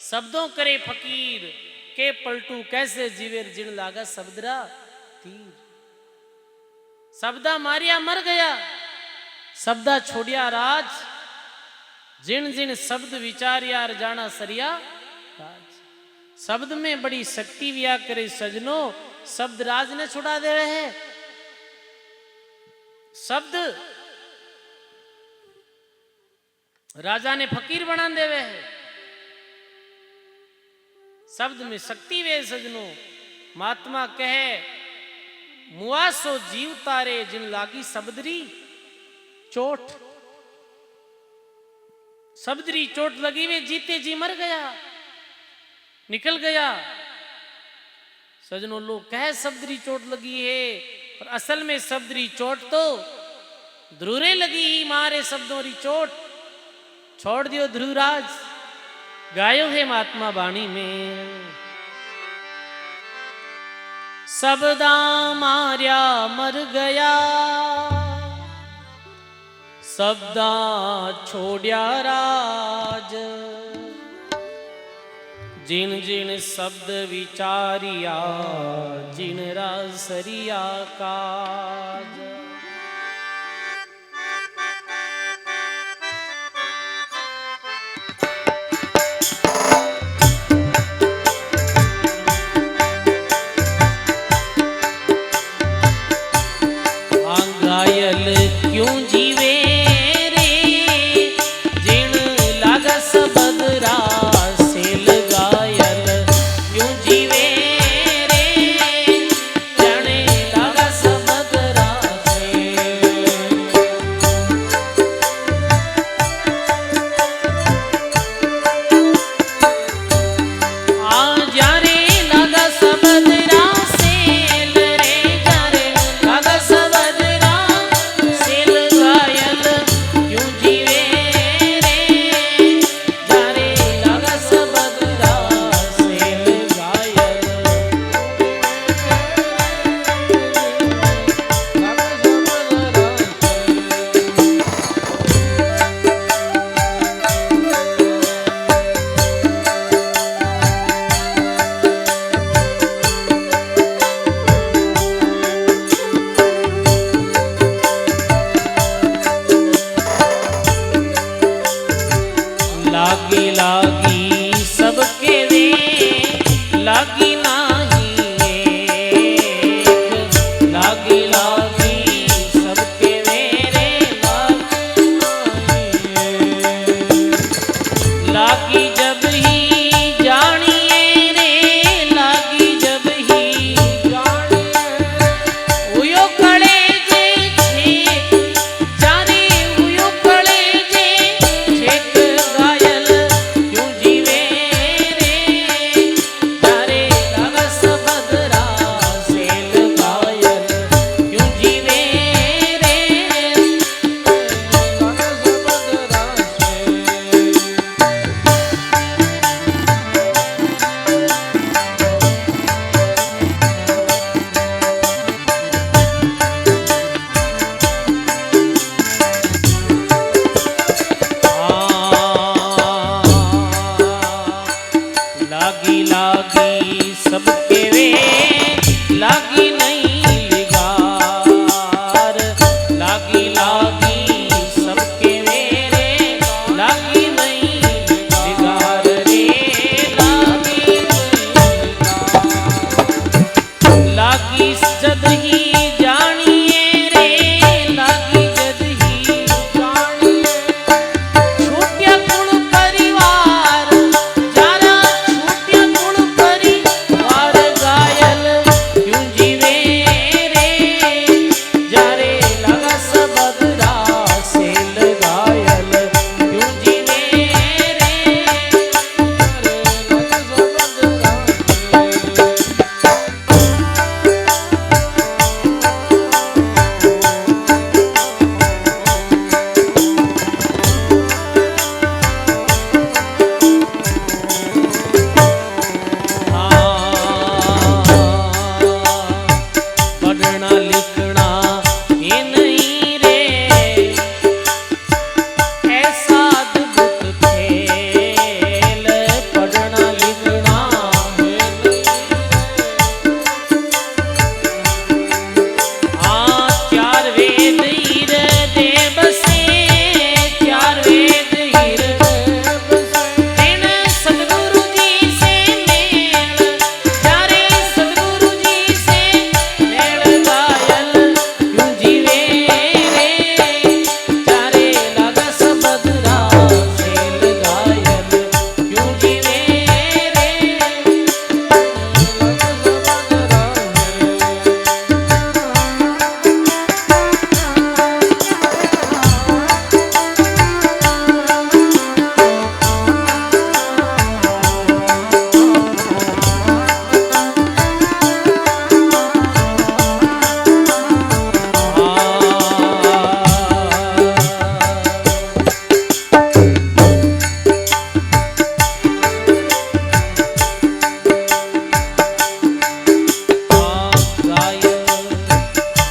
शब्दों करे फकीर के पलटू कैसे जीवेर जिन लागा शब्दरा तीर। शब्दा मारिया मर गया, शब्दा छोड़िया राज, जिन जिन शब्द विचारिया जाना सरिया राज। शब्द में बड़ी शक्ति व्या करे सजनों, शब्द राज ने छुड़ा दे रहे हैं। शब्द राजा ने फकीर बना देवे है, शब्द में शक्ति वे सजनों। महात्मा कहे मुआसो जीव तारे जिन लागी शब्दरी चोट, शब्दरी चोट लगी वे जीते जी मर गया, निकल गया। सजनों लोग कहे शब्दरी चोट लगी है, पर असल में शब्दरी चोट तो ध्रुरे लगी ही, मारे शब्दों री चोट। छोड़ दियो ध्रुवराज, गायो है महात्मा वाणी में, शब्दा मार्या मर गया, शब्दा छोड़िया राज, जिन जिन शब्द विचारिया जिन रासरिया काज। घायल क्यों जीवे रे, जिन लागा शब्द रासेल घायल क्यों जीवे रे, जने लागा शब्द रासेल लागी जद ही जानिए रे लागी जद ही जानिए छूटिया कुल परिवार जारा छूटिया कुल परिवार घायल क्यों जीवे रे जारे लगा सबद रासे लगायल क्यों जीवे रे पढ़ना लिखना ये नहीं रे ऐसा अद्भुत खेल पढ़ना लिखना ये हाँ चार वेद हृदय बसे चार वेद हृदय बिन सतगुरु जी से मेल जारे सतगुरु जी से मेल घायल क्यों जीवे रे जारे लगा सबद रासे लगायल क्यों जीवे रे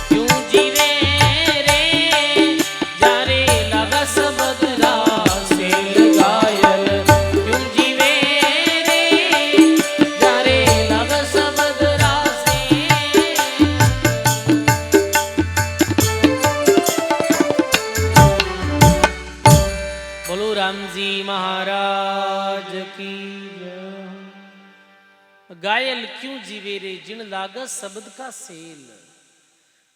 क्यों जीवे रे जारे लगा सबद रासे लगायल क्यों जीवे रे जारे लगा सबद रासे बोलो राम जी महाराज की जय। घायल क्यों जीवे रे जिन लागा शब्द का सेल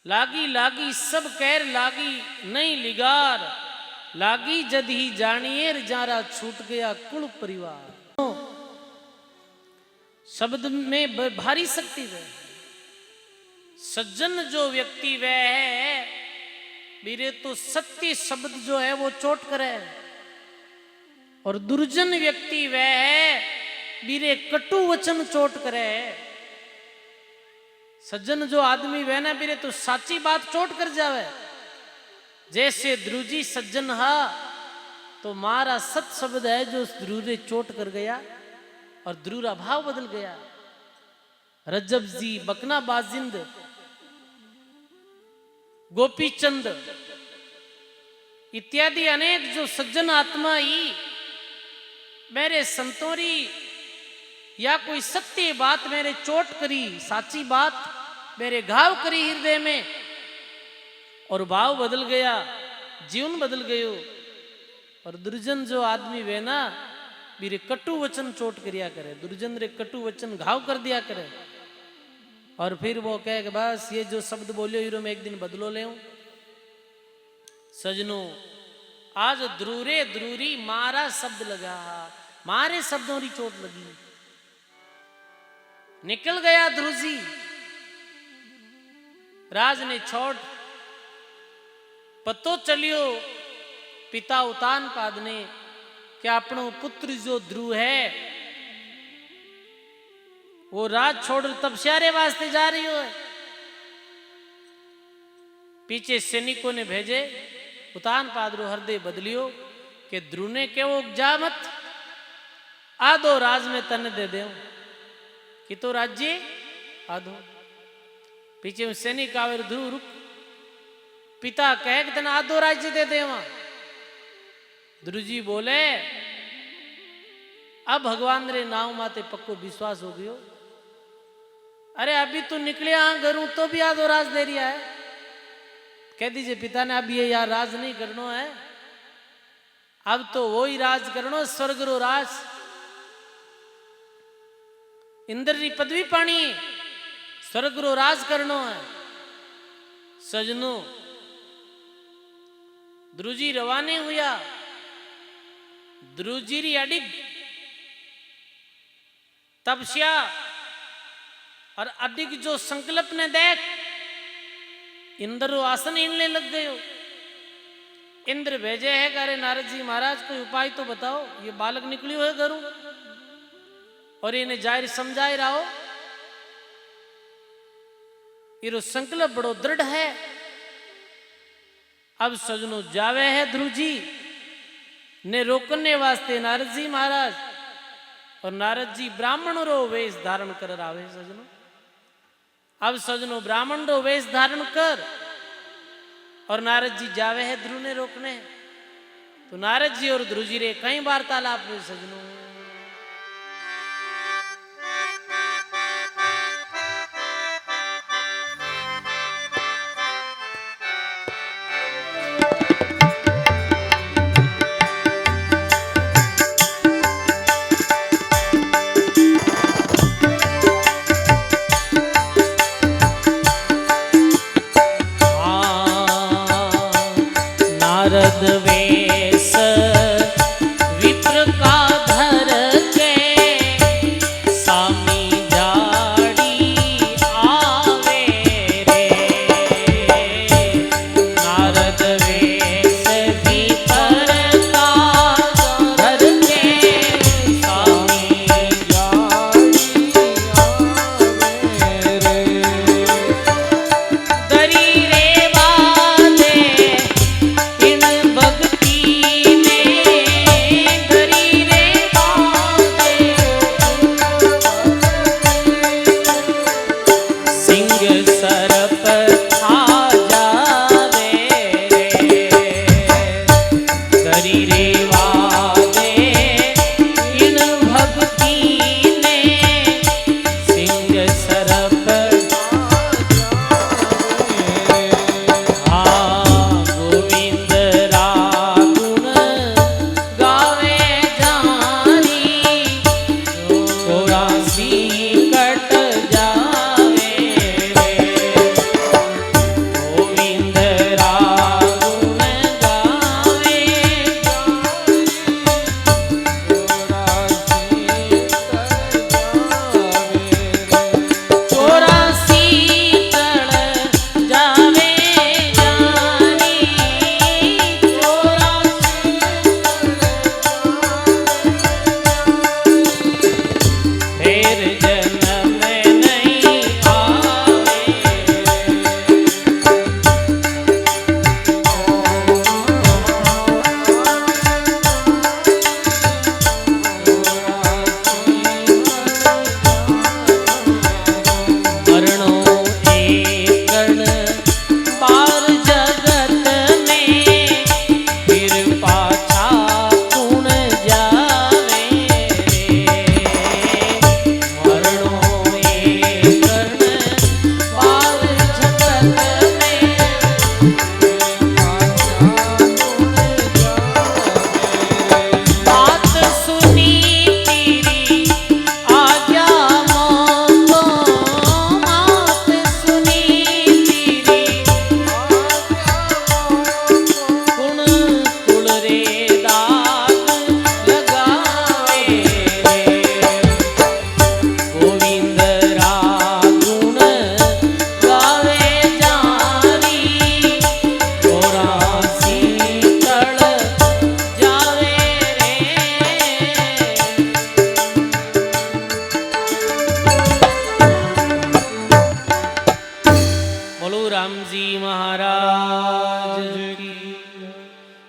लागी लागी सब कैर लागी नहीं लिगार लागी जद ही जानिए जारा छूट गया कुल परिवार शब्द में भारी शक्ति वह है। सज्जन जो व्यक्ति वह है मेरे तो सत्य शब्द जो है वो चोट करे और दुर्जन व्यक्ति वह है बीरे कटु वचन चोट करे। सज्जन जो आदमी वह ना बीरे तो साची बात चोट कर जावे जैसे ध्रुजी सज्जन हा तो मारा सत शब्द है जो ध्रुरे चोट कर गया और ध्रुरा भाव बदल गया। रज्जब जी बकना बाजिंद गोपी चंद इत्यादि अनेक जो सज्जन आत्मा ही मेरे संतोरी या कोई सत्य बात मेरे चोट करी साची बात मेरे घाव करी हृदय में और भाव बदल गया जीवन बदल गयो। और दुर्जन जो आदमी वे ना मेरे कटु वचन चोट करिया करे दुर्जन रे कटु वचन घाव कर दिया करे और फिर वो कहे कि बस ये जो शब्द बोलियो हीरो में एक दिन बदलो ले। सजनो आज ध्रुरे ध्रुरी मारा शब्द लगा मारे शब्दों की चोट लगी निकल गया ध्रुजी राज ने छोड़ पतो चलियो पिता उतान पाद ने कि अपनो पुत्र जो ध्रुव है वो राज छोड़ तपस्यारे वास्ते जा रही हो। पीछे सैनिकों ने भेजे उतान पादरो हृदय बदलियो कि ध्रुव ने के वो जा मत आधो राज में तन दे दे कि तो राज्य आधो। पीछे सैनिक आवे ध्रुव रुक पिता कहे कि तने आधो राज्य दे दे। वहां ध्रुव जी बोले अब भगवान रे नाव माते पक्को विश्वास हो गयो। अरे अभी तू निकले हाँ घरों तो भी आधो राज दे रिया है। कह दीजिए पिता ने अब ये यार राज नहीं करना है अब तो वो ही राज करनो स्वर्ग रो राज इंद्र री पदवी पानी स्वर्ग रो राज करनो है। सजनो ध्रुजी रवाने हुआ, ध्रुजी री अडिग तपस्या और अडिग जो संकल्प ने देख इंद्र रो आसन हिलने लग गयो। इंद्र भेजे है करे नारद जी महाराज कोई उपाय तो बताओ, ये बालक निकलियो है घरों और इन्हें जाहिर समझाए रहो। ये संकल्प बड़ो दृढ़ है। अब सजनो जावे है ध्रुव जी ने रोकने वास्ते नारद जी महाराज, और नारद जी ब्राह्मण रो वेश धारण कर आवे। सजनो अब सजनो ब्राह्मण रो वेश धारण कर और नारद जी जावे है ध्रुव ने रोकने। तो नारद जी और ध्रुव जी रे कई वार्तालाप हुए। सजनो नारद वेश विप्र का धर के सामी जाड़ी आवे रे। नारद वेश विप्र का धर के सामी जाड़ी आवे रे। दरी रे बाले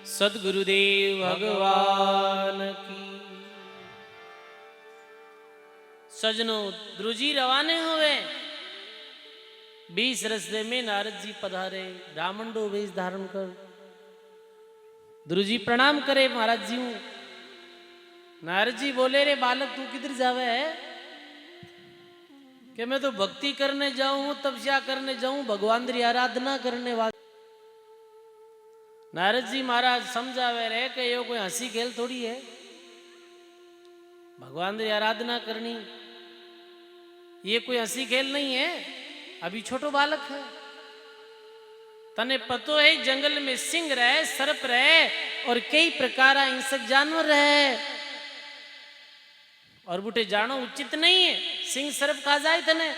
सदगुरुदेव भगवान की। सजनों ध्रुव जी रवाने हुए। 20 रस्ते में नारद जी पधारे, रामंडो वेश धारण कर। ध्रुव जी प्रणाम करे महाराज जी। नारद जी बोले रे बालक तू किधर जावे है? कि मैं तो भक्ति करने जाऊं, तपस्या करने जाऊं, भगवान की आराधना करने वाले। नारद जी महाराज समझावे रहे कि ये कोई हंसी खेल थोड़ी है, भगवान की आराधना करनी ये कोई हंसी खेल नहीं है। अभी छोटो बालक है। तने पतो है जंगल में सिंह रहे, सर्प रहे और कई प्रकार हिंसक जानवर रहे, और बुटे जानो उचित नहीं है, सिंह सर्प खा जाए तने।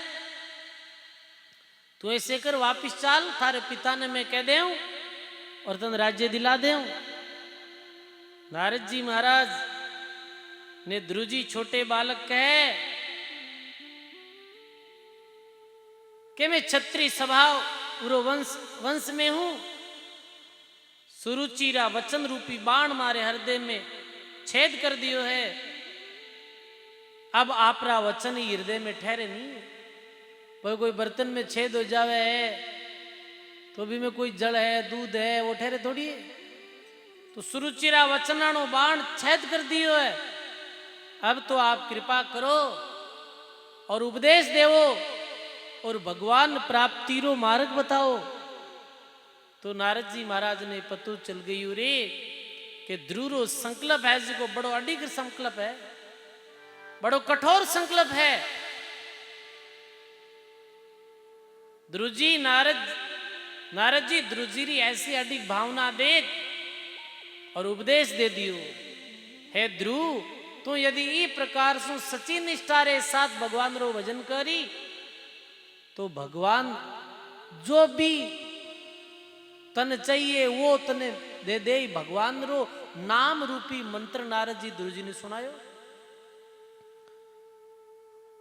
तू ऐसे कर वापिस चाल, थारे पिता ने मैं कह दे और तन राज्य दिला दे। नारद जी महाराज ने ध्रुव जी छोटे बालक कहे कि मैं क्षत्रिय स्वभाव पूरो वंश में हूं। सुरुचिरा वचन रूपी बाण मारे हृदय में छेद कर दियो है। अब आपरा वचन ही हृदय में ठहरे नहीं है। पर कोई बर्तन में छेद हो जावे है तो भी में कोई जल है, दूध है, वो ठहरे थोड़ी है। तो सुरुचिरा वचनानो बाण छेद कर दियो है। अब तो आप कृपा करो और उपदेश देवो और भगवान प्राप्ति रो मार्ग बताओ। तो नारद जी महाराज ने पतो चल गई रे कि ध्रुव रो संकल्प है, जिको बड़ो अडिग संकल्प है, बड़ो कठोर संकल्प है। ध्रुव जी नारद जी ध्रुव जी री ऐसी अडिग भावना देख और उपदेश दे दियो। हे ध्रुव, तू यदि ई प्रकार से सच्ची निष्ठा रे साथ भगवान रो भजन करी तो भगवान जो भी तन चाहिए वो तने दे दे। भगवान रो नाम रूपी मंत्र नारद जी ध्रुव जी ने सुनायो।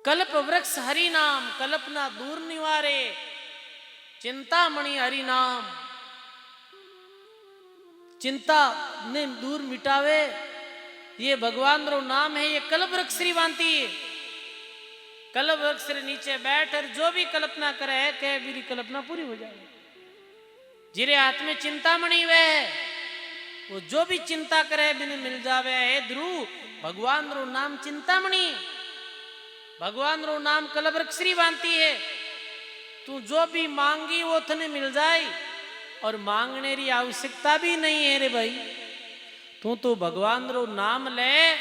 कल्प वृक्ष हरि नाम, कल्पना दूर निवारे, चिंतामणि हरि नाम, चिंता ने दूर मिटावे। ये भगवान रो नाम है। ये कल्प वृक्ष श्री भांति है। कल्प वृक्ष के नीचे बैठ और जो भी कल्पना करे है कह मेरी कल्पना पूरी हो जाए। जिरे हाथ में चिंतामणि वे है, वो जो भी चिंता करे बिन मिल जावे है। ध्रुव, भगवान रो नाम चिंतामणि, भगवान रो नाम कल्प वृक्ष श्री भांति है। तू जो भी मांगी वो तने मिल जाए और मांगने री आवश्यकता भी नहीं है रे भाई। तू तो भगवान रो नाम ले।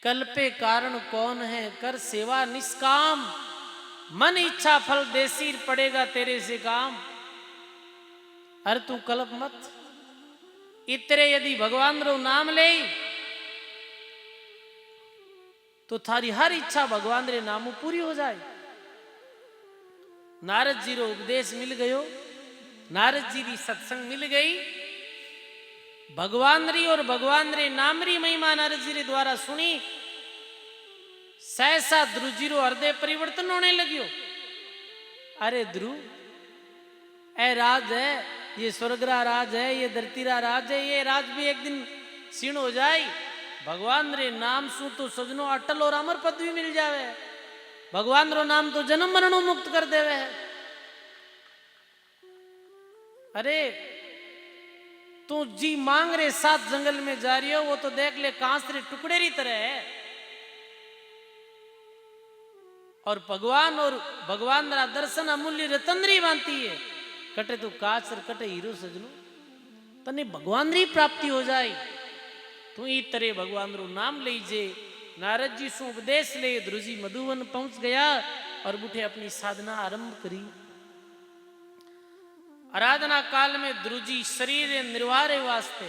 कल्पे कारण कौन है, कर सेवा निष्काम, मन इच्छा फल देसीर पड़ेगा तेरे से काम। अरे तू कल्प मत, इतरे यदि भगवान रो नाम ले तो थारी हर इच्छा भगवान रे नामू पूरी हो जाए। नारद जी रो उपदेश मिल गयो, नारद जी री सत्संग मिल गई। भगवान री और भगवान रे नाम री महिमा नारद जी रे द्वारा सुनी। सहसा ध्रुव जी रो हृदय परिवर्तन होने लगियो। अरे ध्रुव, ए राज है, ये स्वर्गरा राज है, ये धरतीरा राज है, ये राज भी एक दिन क्षीण हो जाए। भगवान रे नाम सु तो सजनो अटल और अमर पदवी मिल जावे। भगवान रो नाम तो जन्म मरणों मुक्त कर देवे है। अरे तू जी मांग रे साथ जंगल में जा रही हो, वो तो देख ले कांस रे टुकड़े री तरह है। और भगवान रा दर्शन अमूल्य रतन री भांति है। कटे तू कांच और कटे हीरो सजनो, तने भगवान री प्राप्ति हो जाए। तू ई तरह भगवान रो नाम लीजे। नारद जी सु उपदेश ले ध्रुव जी मधुवन पहुंच गया और बुठे अपनी साधना आरंभ करी। आराधना काल में ध्रुव जी शरीर निर्वाह रे वास्ते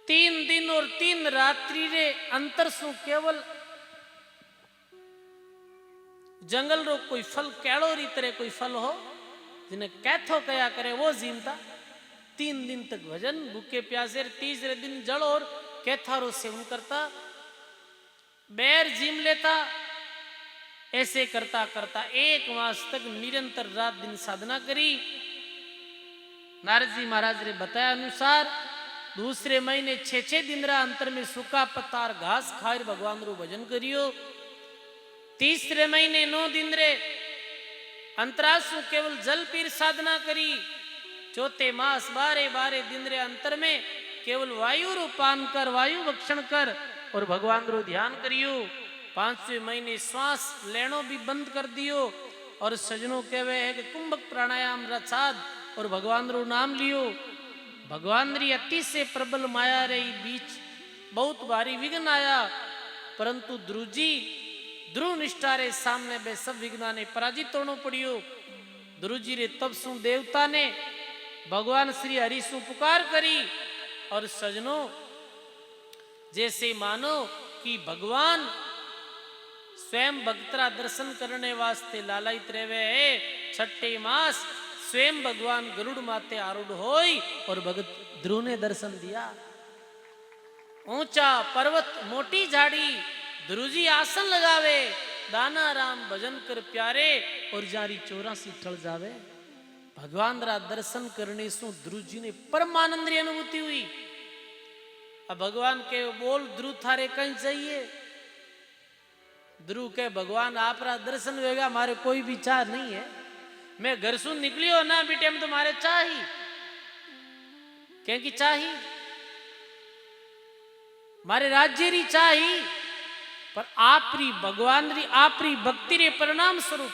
3 दिन और 3 रात्रि रे अंतर सु केवल जंगल रो कोई फल केड़ो री तरह कोई फल हो जिन्हें कैथो कया करे वो जीमता। 3 दिन तक भजन भूखे प्यासे, तीसरे दिन जल और कैथा रो सेवन करता, बैर जीम लेता। ऐसे करता करता 1 मास तक निरंतर रात दिन साधना करी। नारद जी महाराज ने बताया अनुसार दूसरे महीने 6 दिन रा अंतर में सूखा पत्ता और घास खाए भगवान रो भजन करियो। तीसरे महीने 9 दिन रे अंतरासु केवल जल पीर साधना करी। चौथे मास 12 दिन रे अंतर में केवल वायु रो पान कर, वायु भक्षण कर और भगवान रो ध्यान करियो। 5वें महीने श्वास लेनो भी बंद कर दियो और सजनों कहवे है कि कुंभक प्राणायाम रचाद और भगवान रो नाम लियो। भगवान री अति से प्रबल माया रे बीच बहुत भारी विघ्न आया, परंतु ध्रुव जी ध्रुव निष्ठा रे सामने बे सब विघ्ना ने पराजित होनो पड़ियो। ध्रुव जी रे तब सु देवता ने भगवान श्री हरि सु पुकार करी। और सजनों, जैसे मानो कि भगवान स्वयं भक्तरा दर्शन करने वास्ते लालायित रेवे है। छठे मास स्वयं भगवान गरुड़ माते आरूढ़ होई और भगत ध्रुव ने दर्शन दिया। ऊंचा पर्वत मोटी झाड़ी ध्रुव जी आसन लगावे, दाना राम भजन कर प्यारे और जारी 84 ठल जावे। भगवान रा दर्शन करने सु ध्रुव जी ने परमानंद री अनुभूति हुई। अब भगवान के बोल ध्रुव थारे कहीं चाहिए। ध्रुव के भगवान आप रा दर्शन होगा, मारे कोई विचार नहीं है। मैं घर सु निकलियो ना बेटे में तुम्हारे चाही, क्योंकि चाही मारे राज्य री चाही, पर आप री भगवान री आप री भक्ति रे परिणाम स्वरूप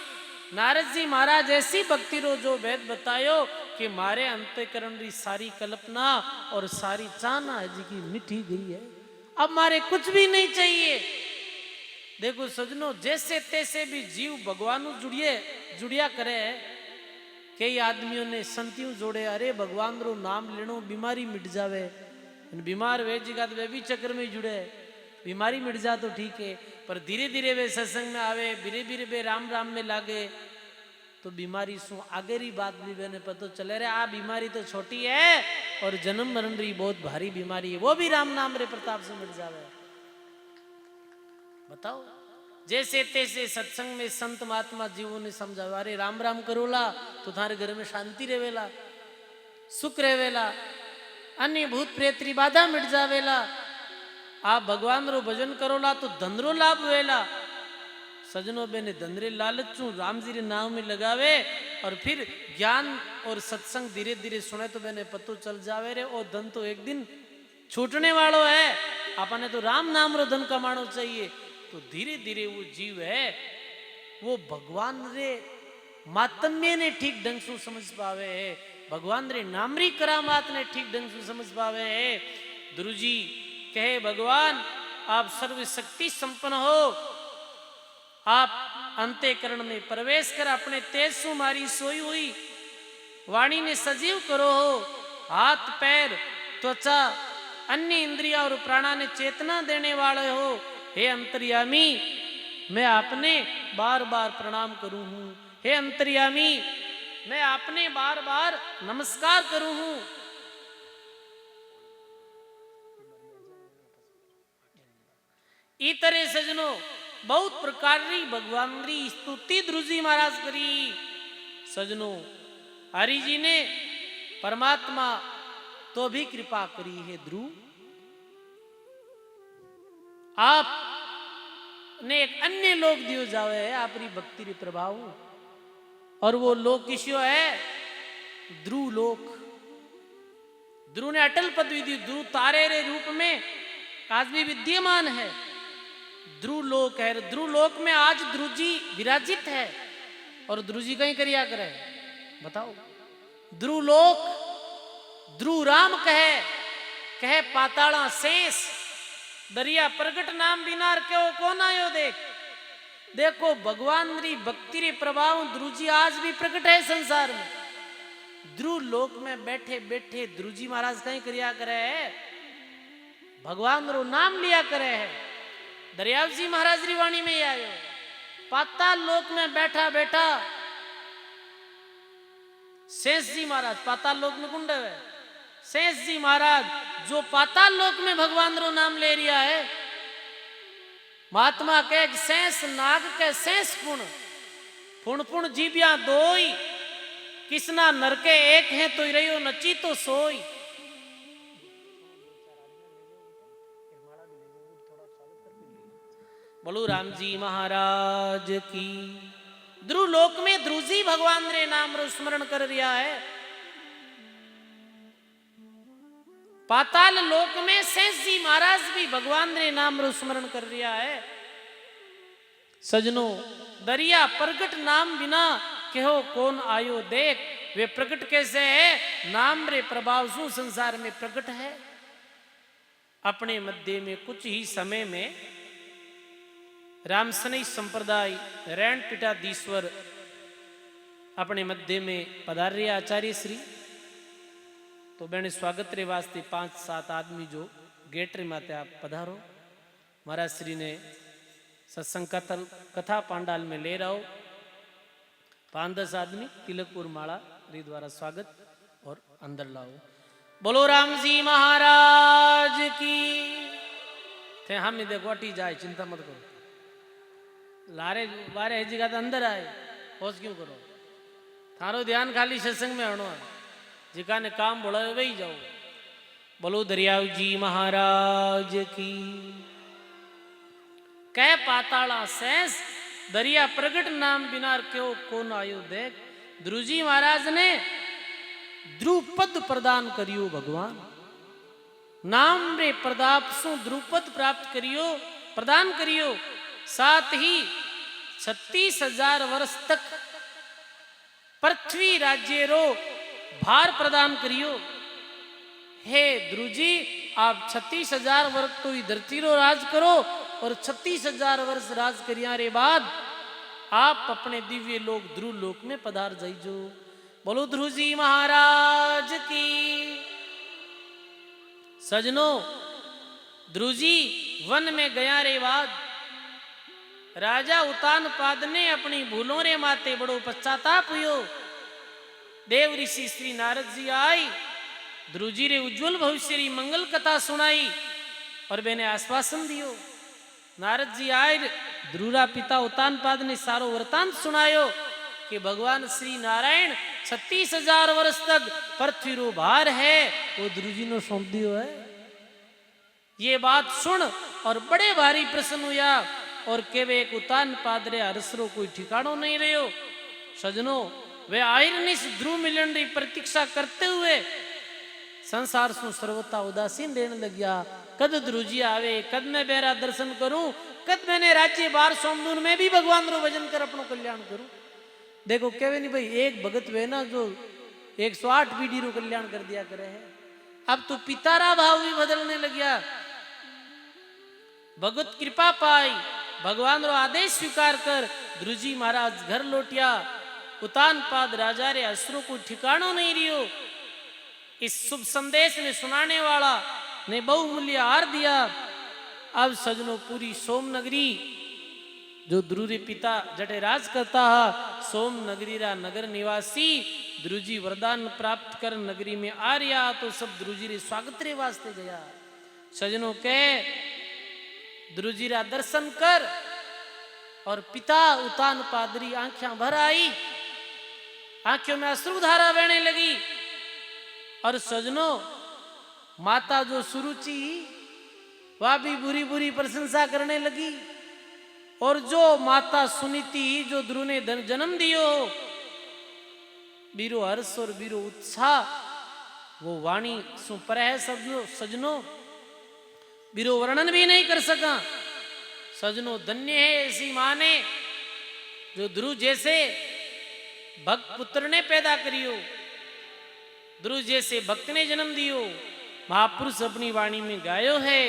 नारद जी महाराज ऐसी भक्ति रो जो वेद बतायो कि मारे अंतःकरण री सारी कल्पना और सारी चाहना जी की मिटी गई है। अब मारे कुछ भी नहीं चाहिए। देखो सजनों, जैसे तैसे भी जीव भगवान जुड़िया करे। कई आदमियों ने संतियों जोड़े, अरे भगवान रो नाम लेनो बीमारी मिट जावे। बीमार वे जगह वे भी चक्कर में जुड़े, बीमारी मिट जा तो ठीक है, पर धीरे धीरे वे सत्संग में आवे, धीरे धीरे वे राम राम में लागे तो बीमारी सु आगे री बात भी मैंने पता चले रे। आ बीमारी तो छोटी है और जन्म मरण री बहुत भारी बीमारी है, वो भी राम नाम रे प्रताप से मिट जावे। बताओ, जैसे तैसे सत्संग में संत महात्मा जीवों ने समझावा, अरे राम राम करोला तो थारे घर में शांति रहेवेला, सुख रहेवेला, अन्य भूत प्रेत री बाधा मिट जावेला। आप भगवान रो भजन करोला तो धनरो लाभ हुएला। सजनों बेने धनरे लालचू राम जी रे नाम में लगावे और फिर ज्ञान और सत्संग धीरे धीरे सुने तो बेने पतो चल जावे रे, ओ धन तो एक दिन छूटने वालों है। अपने तो राम नाम रो धन कमानो चाहिए। तो धीरे धीरे वो जीव है वो भगवान रे मातम्य ने ठीक ढंग से समझ पावे है, भगवान रे नामरी करामात ने ठीक ढंग से समझ पावे है। ध्रुव जी कहे, भगवान आप सर्वशक्ति संपन्न हो, आप अंतःकरण में प्रवेश कर अपने तेज सु मारी सोई हुई वाणी ने सजीव करो हो। हाथ पैर त्वचा अन्य इंद्रिया और प्राणा ने चेतना देने वाले हो। हे अंतर्यामी, मैं आपने बार बार प्रणाम करूं हूं। हे अंतर्यामी, मैं आपने बार बार नमस्कार करूं हूं। इतरे सजनों बहुत प्रकार री भगवान री स्तुति ध्रुव जी महाराज करी। सजनों, हरि जी ने परमात्मा तो भी कृपा करी है। ध्रुव, आप ने एक अन्य लोक दियो जावे है आपरी भक्ति रे प्रभाव, और वो लोक किस्यो है? ध्रुव लोक। ध्रुव ने अटल पदवी दी। ध्रुव तारे रे रूप में आज भी विद्यमान है। ध्रुव लोक है। ध्रुव लोक में आज ध्रुव जी विराजित है। और ध्रुव जी कहीं करिया करे बताओ? ध्रुव लोक ध्रुव राम कहे पाताला शेष दरिया प्रगट नाम बिनार क्यों कौन आयो देख। देखो भगवान री भक्ति रे प्रभाव ध्रुव जी आज भी प्रकट है संसार में। ध्रुव लोक में बैठे बैठे ध्रुव जी महाराज कहीं करिया करे है, भगवान रो नाम लिया करे है। दरियाव जी महाराज री वाणी में आयो। पाताल लोक में बैठा बैठा शेष जी महाराज पाताल लोक में कुंड है। शेष जी महाराज जो पाताल लोक में भगवान रो नाम ले रिया है। महात्मा के शेष नाग के शेष पुण पुण जीविया दोई, किसना नरके एक है तो रहियो नची तो सोई। बोलो राम जी महाराज की। ध्रुव लोक में ध्रुव जी भगवान रे नाम रो स्मरण कर रिया है। पाताल लोक में शेष जी महाराज भी भगवान रे नाम रो स्मरण कर रिया है। सजनों, दरिया प्रगट नाम बिना कहो कौन आयो देख। वे प्रकट कैसे है? नाम रे प्रभाव सु संसार में प्रकट है। अपने मध्य में कुछ ही समय में रामसनई संप्रदाय रैन पीठाधीश्वर अपने मध्य में पधार रहे आचार्य श्री। तो बेने स्वागत रे वास्ते 5-7 आदमी जो गेट रे माते आप पधारो। महाराज श्री ने सत्संग कथा पांडाल में ले रहो। 5-10 आदमी तिलकपुर माला री द्वारा स्वागत और अंदर लाओ। बोलो राम जी महाराज की। थे हम देखो अटी जाए, चिंता मत करो। लारे बारे है जगह अंदर आए, होश क्यों करो। थारो ध्यान खाली सत्संग में हणो, जिका ने काम बोला वही जाओ। बोलो दरियाव जी महाराज की। कह पाताला सैंस दरिया प्रगट नाम बिनार क्यों कौन आयो देख। ध्रुव जी महाराज ने ध्रुपद प्रदान करियो भगवान। नाम रे प्रदाप सु ध्रुपद प्राप्त करियो, प्रदान करियो। साथ ही 36,000 वर्ष तक पृथ्वी राज्य रो भार प्रदान करियो। हे ध्रुव जी, आप 36,000 वर्ष तो ही धरती रो राज करो और 36,000 वर्ष राज करिया रे बाद आप अपने दिव्य लोक ध्रुव लोक में पधार जाइजो। बोलो ध्रुव जी महाराज की। सजनों, ध्रुव जी वन में गया रे बाद राजा उतानपाद ने अपनी भूलों रे माते बड़ो पश्चाताप हुयो। देव ऋषि श्री नारद जी आई, ध्रुव जी रे उज्जवल भविष्य री मंगल कथा सुनाई और मैंने आश्वासन दियो। नारद जी आए, ध्रुवरा पिता उतानपाद ने सारो वृतांत सुनायो कि भगवान श्री नारायण 36,000 वर्ष तक पृथ्वी रो भार है वो ध्रुव जी ने सौंप दियो है। ये बात सुन और बड़े भारी प्रसन्न हुआ और केवे एक उतानपाद रे हर्षरो कोई ठिकानो नहीं रहो। सजनों, वे आयरनिस ध्रुव मिलन री प्रतीक्षा करते हुए संसार सु सर्वथा उदासीन रहने लगिया। कद ध्रुव जी आवे, कद मैं बेरा दर्शन करूं, कद मैंने राज्य बार सोमदूर में भी भगवान रो भजन कर अपनो कल्याण करूं। देखो केवे नहीं भाई, एक भगत वे ना जो 108 पीढ़ी रो कल्याण कर दिया करे है। अब तो पितारा भाव भी बदलने लगिया। भगवत कृपा पाई, भगवान रो आदेश स्वीकार कर ध्रुव जी महाराज घर लौटिया। उतानपाद राजा रे असुरो को ठिकानो नहीं रियो। इस शुभ संदेश में सुनाने वाला ने बहुमूल्य हार दिया। अब सजनों, पूरी सोम नगरी जो ध्रुव रे पिता जटे राज करता है, सोम नगरी रा नगर निवासी ध्रुव जी वरदान प्राप्त कर नगरी में आ रिया तो सब ध्रुव जी रे स्वागत रे वास्ते गया। सजनों के ध्रुव जी रा दर्शन कर और पिता उतानपाद री आंखें भर आई, आंखों में अश्रुधारा बहने लगी। और सजनों, माता जो सुरुचि वह भी बुरी बुरी प्रशंसा करने लगी। और जो माता सुनीति जो ध्रुव ने जन्म दियो, बीरो हर्ष और बीरो उत्साह वो वाणी सु पर है। सजनों, बीरो वर्णन भी नहीं कर सका। सजनों, धन्य है ऐसी मां ने जो ध्रुव जैसे भक्त पुत्र ने पैदा करियो, ध्रुव जैसे भक्त ने जन्म दियो। महापुरुष अपनी वाणी में गायो है।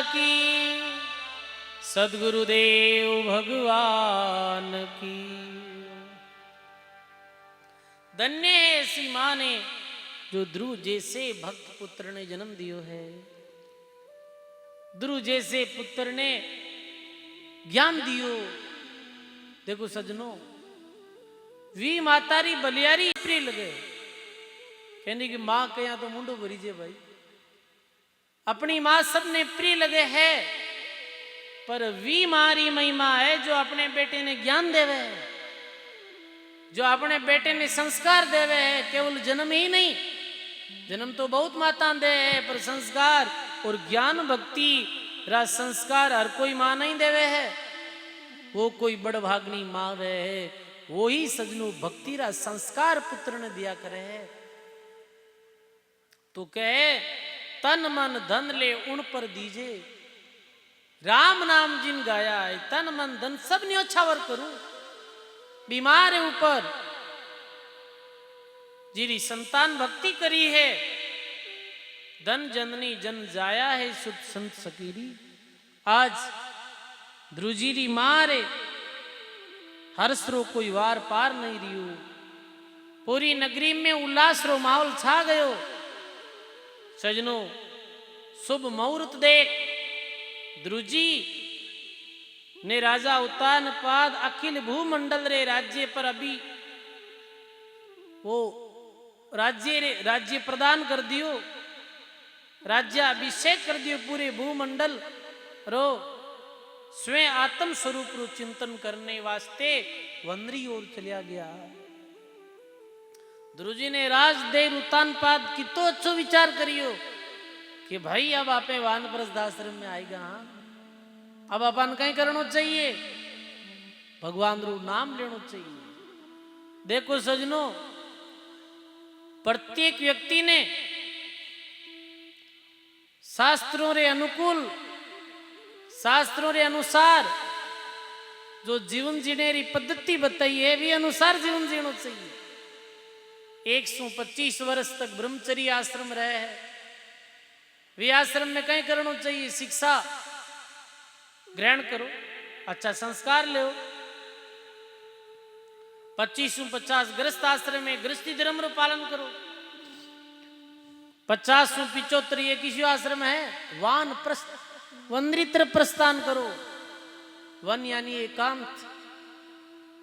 की, सद्गुरुदेव भगवान की। धन्य है ऐसी मां ने जो ध्रुव जैसे भक्त पुत्र ने जन्म दियो है। ध्रुव जैसे पुत्र ने ज्ञान दियो। देखो सजनों, वी मातारी बलियारी प्रिय लगे, कहने की मां के यहां तो मुंडो भरी जे भाई। अपनी मां सबने प्रिय लगे है, पर वी मारी महिमा है जो अपने बेटे ने ज्ञान देवे है, जो अपने बेटे ने संस्कार देवे है। केवल जन्म ही नहीं, जन्म तो बहुत माता दे है, पर संस्कार और ज्ञान भक्ति राज संस्कार हर कोई मां नहीं देवे है। वो कोई बड़ भागनी मां वे है, वो ही सजनों भक्ति राज संस्कार पुत्र ने दिया करे है। तो कहे तन मन धन ले उन पर दीजे, राम नाम जिन गाया है तन मन धन सब न्योछावर करूं। बीमार है ऊपर जिरी संतान भक्ति करी है, धन जननी जन जाया है सुख संत सकीरी। आज ध्रुजीरी मारे हर्षरो कोई वार पार नहीं रियो। पूरी नगरी में उल्लास रो माहौल छा गयो। सजनों, शुभ मुहूर्त देख ध्रुजी ने राजा उत्तानपाद अखिल भूमंडल रे राज्य पर अभी वो राज्य प्रदान कर दियो, राज्य अभिषेक कर दियो। पूरे भूमंडल रो स्वयं आत्म स्वरूप रो चिंतन करने वास्ते वनरी ओर चलिया गया। ध्रुजी ने राजदेव उत्तानपाद की तो अच्छो विचार करियो कि भाई अब आपे वानप्रस्थ आश्रम में आएगा। अब अपन कहीं करना चाहिए, भगवान रू नाम लेना चाहिए। देखो सजनों, प्रत्येक व्यक्ति ने शास्त्रों रे अनुकूल, शास्त्रों रे अनुसार जो जीवन जीने री पद्धति बताई है, भी अनुसार जीवन जीना चाहिए। 125 वर्ष तक ब्रह्मचर्य आश्रम रहे हैं। वे आश्रम में कहीं करना चाहिए, शिक्षा ग्रहण करो, अच्छा संस्कार लो। 25 गृहस्थ आश्रम में गृहस्थी धर्म रो पालन करो। 50-75 ये किसी आश्रम है वान प्रस्थ, वनरित्र प्रस्थान करो। वन यानी एकांत।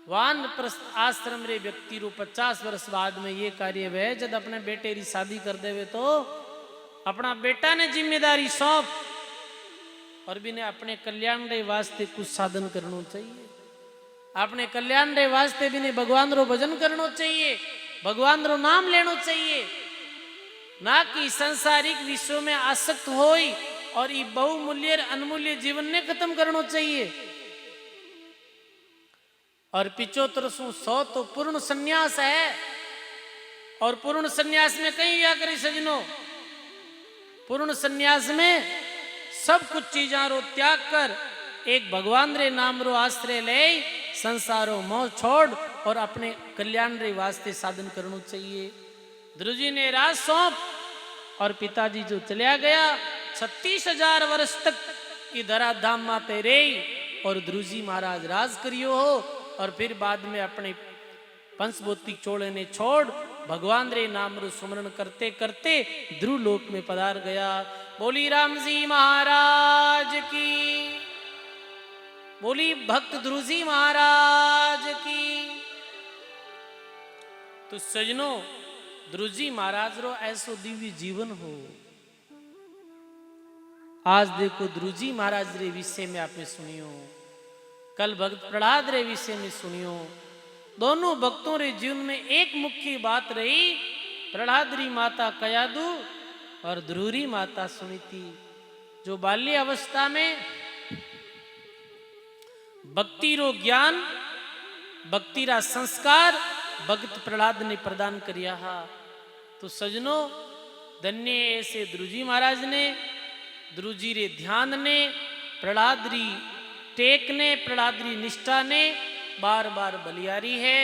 वान प्रस्थ आश्रम रे व्यक्ति रो 50 वर्ष बाद में ये कार्य वे जब अपने बेटे री शादी कर देवे तो अपना बेटा ने जिम्मेदारी सौंप और भी ने अपने कल्याण रे वास्ते कुछ साधन करना चाहिए। अपने कल्याण रे वास्ते भी ने भगवान रो भजन करना चाहिए, भगवान रो नाम लेना चाहिए, ना कि संसारिक विषयों में आसक्त होई और ये बहुमूल्य अनमूल्य जीवन ने खत्म करना चाहिए। और 75-100 तो पूर्ण संन्यास है, और पूर्ण संन्यास में कहीं क्या करी सजनों, पूर्ण संन्यास में सब कुछ चीजा रो त्याग कर एक भगवान रे नाम रो आश्रय ले संसारो मोह छोड़ और अपने कल्याण रे वास्ते साधन करना चाहिए। ध्रुजी ने राज सौंप और पिताजी जो चलिया गया। 36,000 वर्ष तक ये धराधाम माते रे और ध्रुजी महाराज राज करियो हो, और फिर बाद में अपने पंचभौतिक चोले ने छोड़ भगवान रे नाम रो सुमरण करते करते ध्रुव लोक में पधार गया। बोली राम जी महाराज की, बोली भक्त ध्रुजी महाराज की। तो सजनों, ध्रुजी महाराज रो ऐसो दिव्य जीवन हो। आज देखो ध्रुजी महाराज रे विषय में आपने सुनियो, कल भक्त प्रहलाद रे विषय में सुनियो। दोनों भक्तों रे जीवन में एक मुख्य बात रही, प्रहलाद री माता कयादु और ध्रुरी माता सुनीति, जो बाल्य अवस्था में भक्ति रो ज्ञान, भक्ति रा संस्कार भक्त प्रहलाद ने प्रदान करिया। तो सजनों, धन्य ऐसे ध्रुजी महाराज ने, ध्रुजी रे ध्यान ने, प्रहलाद री टेक ने, प्रहलाद री निष्ठा ने बार बार बलियारी है।